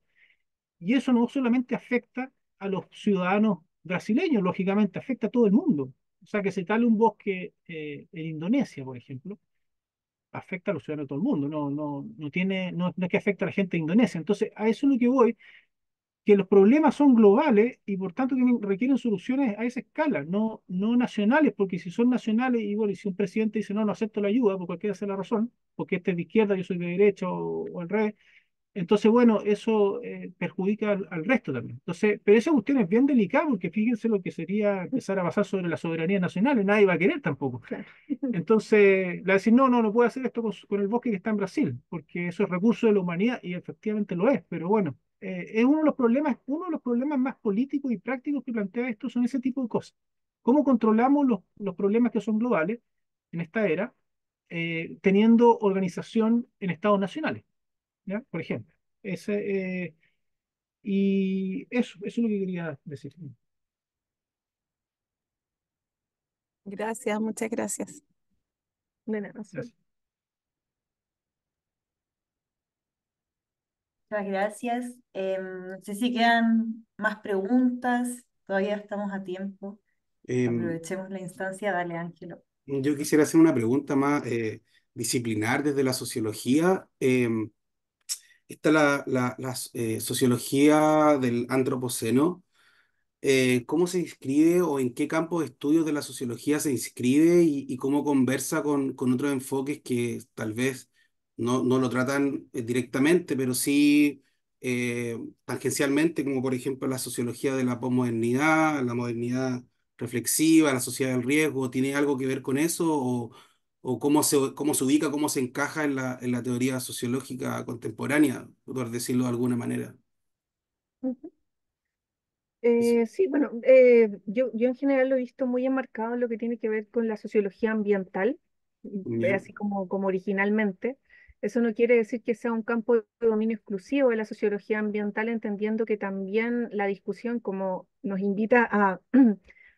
Y eso no solamente afecta a los ciudadanos brasileños, lógicamente afecta a todo el mundo. O sea, que se tale un bosque en Indonesia, por ejemplo, afecta a los ciudadanos de todo el mundo. No es que afecta a la gente de Indonesia. Entonces, a eso es lo que voy, que los problemas son globales y por tanto que requieren soluciones a esa escala, no nacionales, porque si son nacionales, y bueno, y si un presidente dice no acepto la ayuda, por cualquiera sea la razón, porque este es de izquierda, yo soy de derecha o al revés, entonces bueno, eso perjudica al resto también. Entonces, pero esa cuestión es bien delicada, porque fíjense lo que sería empezar a basar sobre la soberanía nacional, y nadie va a querer tampoco. Claro. Entonces, la decir, no, no puede hacer esto con el bosque que está en Brasil, porque eso es recurso de la humanidad y efectivamente lo es, pero bueno, es uno de los problemas más políticos y prácticos que plantea esto son ese tipo de cosas. ¿Cómo controlamos los problemas que son globales en esta era, teniendo organización en estados nacionales? ¿Ya? Por ejemplo. Ese, y eso es lo que quería decir. Gracias, muchas gracias. De nada, Sol. Gracias. Muchas gracias. No sé si quedan más preguntas, todavía estamos a tiempo. Em, Aprovechemos la instancia, dale, Ángelo. yo quisiera hacer una pregunta más disciplinar desde la sociología. Está la sociología del antropoceno. ¿cómo se inscribe o en qué campo de estudios de la sociología se inscribe y cómo conversa con otros enfoques que tal vez no lo tratan directamente, pero sí tangencialmente, como por ejemplo la sociología de la posmodernidad, la modernidad reflexiva, la sociedad del riesgo? ¿Tiene algo que ver con eso o cómo se ubica, cómo se encaja en en la teoría sociológica contemporánea, por decirlo de alguna manera? Ujú. Eso. Sí, bueno, yo en general lo he visto muy enmarcado en lo que tiene que ver con la sociología ambiental, ¿Ya? así como originalmente. Eso no quiere decir que sea un campo de dominio exclusivo de la sociología ambiental, entendiendo que también la discusión, como nos invita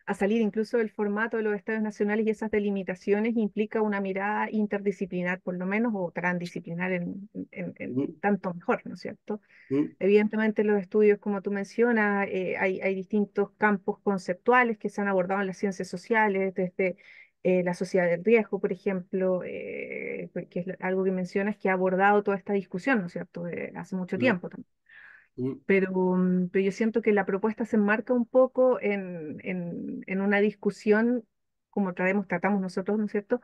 a salir incluso del formato de los estados nacionales y esas delimitaciones, implica una mirada interdisciplinar, por lo menos, o transdisciplinar Mm, en tanto mejor, ¿no es cierto? mm, Evidentemente, los estudios, como tú mencionas, hay distintos campos conceptuales que se han abordado en las ciencias sociales, desde la sociedad del riesgo, por ejemplo, que es algo que mencionas, que ha abordado toda esta discusión, ¿no es cierto?, hace mucho claro. tiempo también. Mm, Pero yo siento que la propuesta se enmarca un poco en una discusión, como tratamos nosotros, ¿no es cierto?,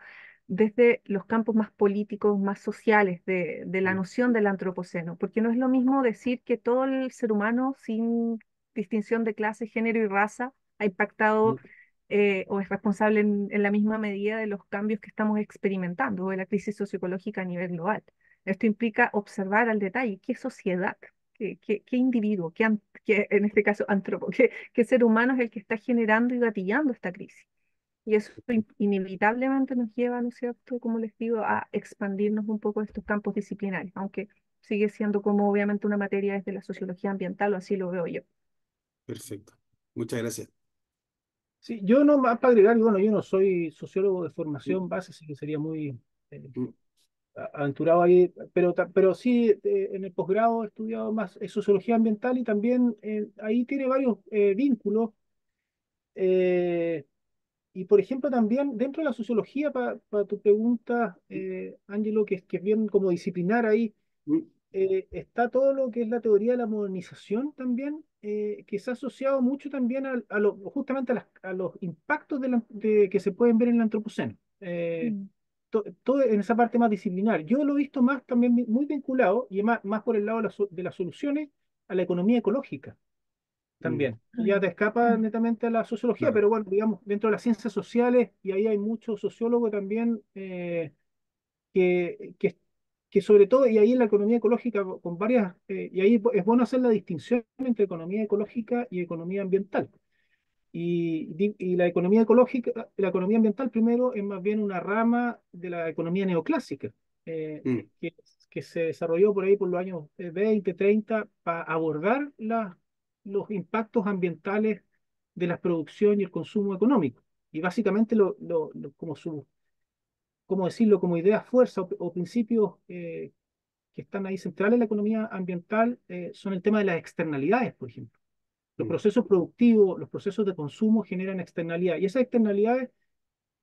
desde los campos más políticos, más sociales de la mm, noción del antropoceno, porque no es lo mismo decir que todo el ser humano, sin distinción de clase, género y raza, ha impactado mm, o es responsable en la misma medida de los cambios que estamos experimentando o de la crisis socioecológica a nivel global. Esto implica observar al detalle qué sociedad, qué individuo, en este caso antropo, qué ser humano es el que está generando y gatillando esta crisis. Y eso inevitablemente nos lleva, ¿no es cierto?, como les digo, a expandirnos un poco de estos campos disciplinares, aunque sigue siendo como obviamente una materia desde la sociología ambiental, o así lo veo yo. perfecto. Muchas gracias. Sí, yo no más para agregar, bueno, yo no soy sociólogo de Mm, formación base, así que sería muy mm, aventurado ahí, pero sí en el posgrado he estudiado más sociología ambiental y también ahí tiene varios vínculos. eh, y por ejemplo también dentro de la sociología, para tu pregunta, Ángelo, que es bien como disciplinar ahí, mm, está todo lo que es la teoría de la modernización también, que se ha asociado mucho también justamente a los impactos que se pueden ver en el antropoceno. Mm, Todo en esa parte más disciplinar. Yo lo he visto más también muy vinculado y más por el lado de de las soluciones a la economía ecológica mm, también. Y ya te escapa mm, netamente a la sociología, claro. pero bueno, digamos, dentro de las ciencias sociales, y ahí hay muchos sociólogos también que, que, que sobre todo, y ahí en la economía ecológica, con varias, y ahí es bueno hacer la distinción entre economía ecológica y economía ambiental. Y la economía ecológica, la economía ambiental primero es más bien una rama de la economía neoclásica, eh, Mm, que, que se desarrolló por ahí por los años 20, 30, para abordar los impactos ambientales de la producción y el consumo económico. Y básicamente, ¿cómo decirlo? Como ideas fuerza o principios que están ahí centrales en la economía ambiental son el tema de las externalidades, por ejemplo. Los mm, procesos productivos, los procesos de consumo generan externalidades. Y esas externalidades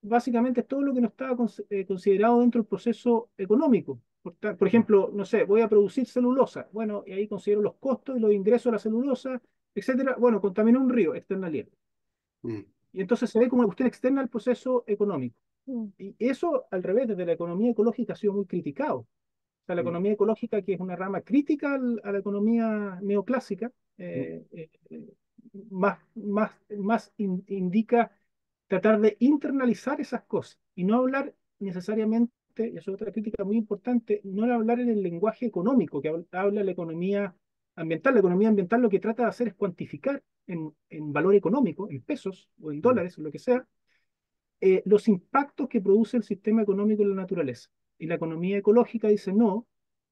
básicamente es todo lo que no estaba considerado dentro del proceso económico. Por mm, ejemplo, no sé, voy a producir celulosa. Bueno, y ahí considero los costos y los ingresos de la celulosa, etcétera. Bueno, contamina un río, externalidad. mm, Y entonces se ve como una cuestión externa al proceso económico. mm, Y eso, al revés, desde la economía ecológica ha sido muy criticado. O sea, la mm, economía ecológica, que es una rama crítica a la economía neoclásica, mm, indica tratar de internalizar esas cosas y no hablar necesariamente, y eso es otra crítica muy importante, no hablar en el lenguaje económico que habla la economía ambiental. La economía ambiental lo que trata de hacer es cuantificar en valor económico, en pesos o en mm, dólares, o lo que sea, los impactos que produce el sistema económico en la naturaleza. Y la economía ecológica dice, no,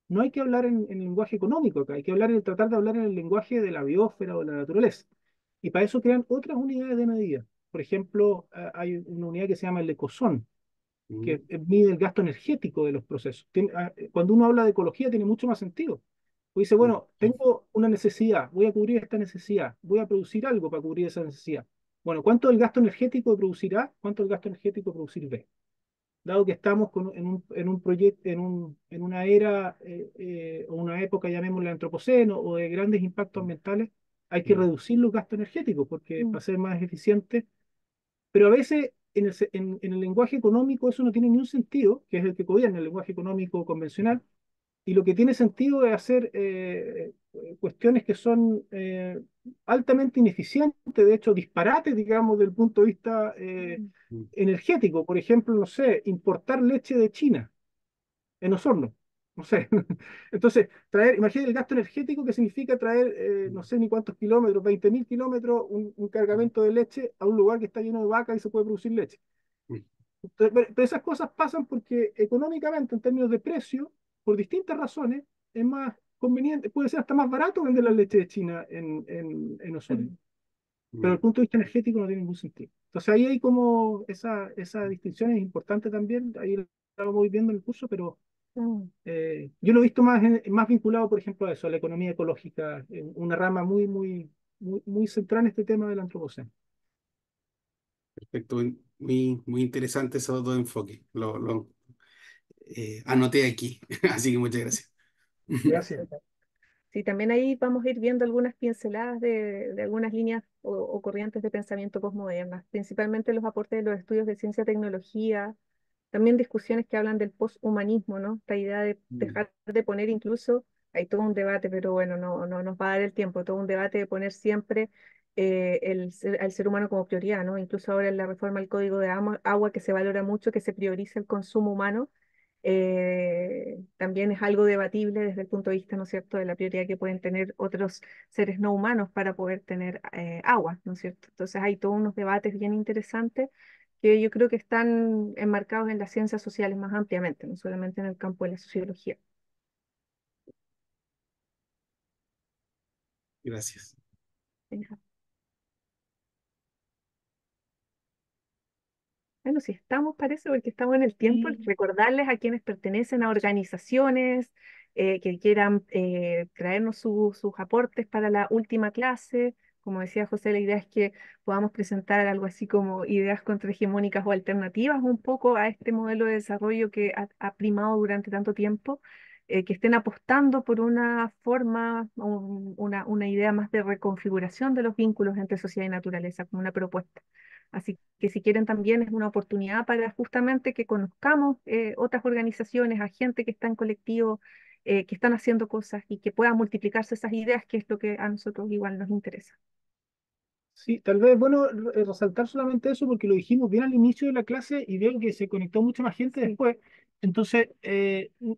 no hay que hablar en lenguaje económico acá, hay que tratar de hablar en el lenguaje de la biosfera o de la naturaleza. Y para eso crean otras unidades de medida. Por ejemplo, hay una unidad que se llama el ecosón, mm, que mide el gasto energético de los procesos. Cuando uno habla de ecología tiene mucho más sentido. Pues dice, mm, bueno, tengo una necesidad, voy a cubrir esta necesidad, voy a producir algo para cubrir esa necesidad. Bueno, ¿cuánto es el gasto energético de producir A? ¿Cuánto es el gasto energético de producir B? Dado que estamos en un proyecto, en una era o una época, llamémosla antropoceno, o de grandes impactos ambientales, hay que Mm, reducir los gastos energéticos porque para ser más eficiente, pero a veces en el lenguaje económico eso no tiene ni un sentido, que es el que gobierna el lenguaje económico convencional, y lo que tiene sentido es hacer cuestiones que son altamente ineficientes, de hecho disparates, digamos, desde el punto de vista mm, energético. Por ejemplo, no sé, importar leche de China en Osorno. No sé. Entonces, imagínate el gasto energético que significa traer, no sé ni cuántos kilómetros, 20.000 kilómetros, un cargamento de leche a un lugar que está lleno de vacas y se puede producir leche. mm, Entonces, pero esas cosas pasan porque económicamente, en términos de precio, por distintas razones, es más conveniente, puede ser hasta más barato vender la leche de China en Osorno. Pero desde mm. el punto de vista energético no tiene ningún sentido. Entonces ahí hay como esa distinción es importante también, ahí lo vamos viendo en el curso, pero Mm. yo lo he visto más vinculado, por ejemplo, a eso, a la economía ecológica, en una rama muy central en este tema del antropoceno. Perfecto, muy, muy interesante esos dos enfoques. Anoté aquí, así que muchas gracias. Gracias. Sí, también ahí vamos a ir viendo algunas pinceladas de algunas líneas o corrientes de pensamiento posmodernas, principalmente los aportes de los estudios de ciencia y tecnología, también discusiones que hablan del poshumanismo, ¿no? Esta idea de Mm, dejar de poner incluso, hay todo un debate, pero bueno, no nos va a dar el tiempo, todo un debate de poner siempre al ser humano como prioridad, ¿no? Incluso ahora en la reforma al Código de Agua, que se valora mucho que se priorice el consumo humano, también es algo debatible desde el punto de vista, ¿no es cierto?, de la prioridad que pueden tener otros seres no humanos para poder tener agua, ¿no es cierto? Entonces hay todos unos debates bien interesantes que yo creo que están enmarcados en las ciencias sociales más ampliamente, no solamente en el campo de la sociología. Gracias. Venga. Bueno, si estamos, parece, porque estamos en el tiempo, Sí. recordarles a quienes pertenecen a organizaciones que quieran traernos sus aportes para la última clase. Como decía José, la idea es que podamos presentar algo así como ideas contrahegemónicas o alternativas un poco a este modelo de desarrollo que ha primado durante tanto tiempo, que estén apostando por una forma, una idea más de reconfiguración de los vínculos entre sociedad y naturaleza, como una propuesta. Así que si quieren también es una oportunidad para justamente que conozcamos otras organizaciones, a gente que está en colectivo, que están haciendo cosas y que puedan multiplicarse esas ideas, que es lo que a nosotros igual nos interesa. Sí, tal vez es bueno resaltar solamente eso porque lo dijimos bien al inicio de la clase y veo que se conectó mucha más gente Sí. después. Entonces,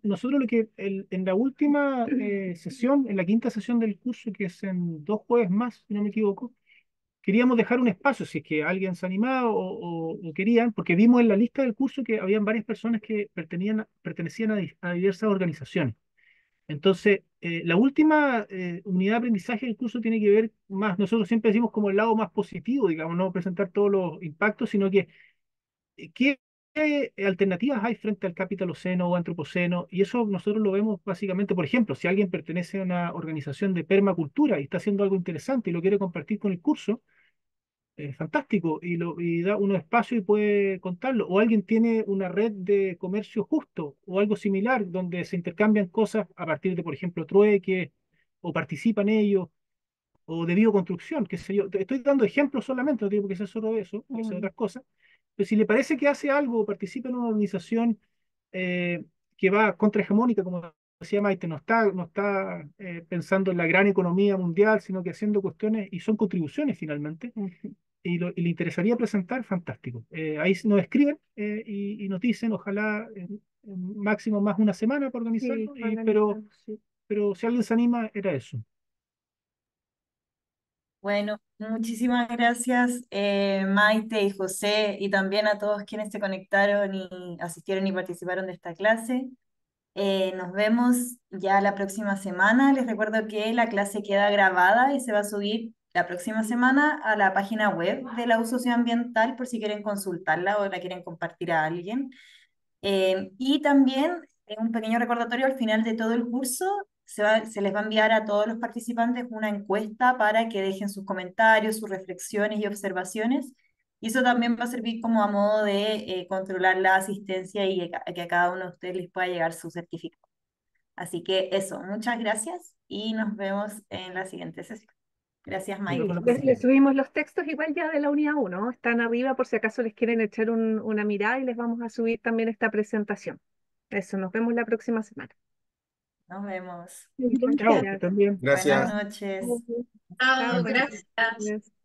nosotros en la última sesión, en la quinta sesión del curso, que es en 2 jueves más, si no me equivoco, queríamos dejar un espacio, si es que alguien se animaba o querían, porque vimos en la lista del curso que habían varias personas que pertenecían a diversas organizaciones. Entonces, la última unidad de aprendizaje del curso tiene que ver más, nosotros siempre decimos como el lado más positivo, digamos, no presentar todos los impactos, sino que qué alternativas hay frente al capitaloceno o antropoceno, y eso nosotros lo vemos básicamente, por ejemplo, si alguien pertenece a una organización de permacultura y está haciendo algo interesante y lo quiere compartir con el curso, fantástico, y da unos espacios y puede contarlo. O alguien tiene una red de comercio justo o algo similar, donde se intercambian cosas a partir de, por ejemplo, trueque, o participan ellos, o de bioconstrucción, qué sé yo. Estoy dando ejemplos solamente, no digo que sea solo eso, puede ser Mm. otras cosas. Pero si le parece que hace algo o participa en una organización eh, que va contrahegemónica, como decía Maite, no está pensando en la gran economía mundial, sino que haciendo cuestiones y son contribuciones finalmente Ujú. y le interesaría presentar, fantástico. Ahí nos escriben y nos dicen, ojalá en máximo más una semana para Sí, organizarlo, organizamos, sí. pero si alguien se anima, era eso. Bueno, muchísimas gracias Maite y José y también a todos quienes se conectaron y asistieron y participaron de esta clase. Nos vemos ya la próxima semana. Les recuerdo que la clase queda grabada y se va a subir la próxima semana a la página web de la U Socioambiental por si quieren consultarla o la quieren compartir a alguien. Y también un pequeño recordatorio al final de todo el curso, se les va a enviar a todos los participantes una encuesta para que dejen sus comentarios, sus reflexiones y observaciones. Y eso también va a servir como a modo de controlar la asistencia y que a cada uno de ustedes les pueda llegar su certificado. Así que eso, muchas gracias y nos vemos en la siguiente sesión. Gracias, Nos vemos Mike. la Sí, próxima. les subimos los textos igual ya de la unidad 1, están arriba por si acaso les quieren echar una mirada y les vamos a subir también esta presentación. Eso, nos vemos la próxima semana. Nos vemos. Muchas Chao, que gracias. estén bien. Buenas Gracias. noches. Chao, buenas Gracias. noches.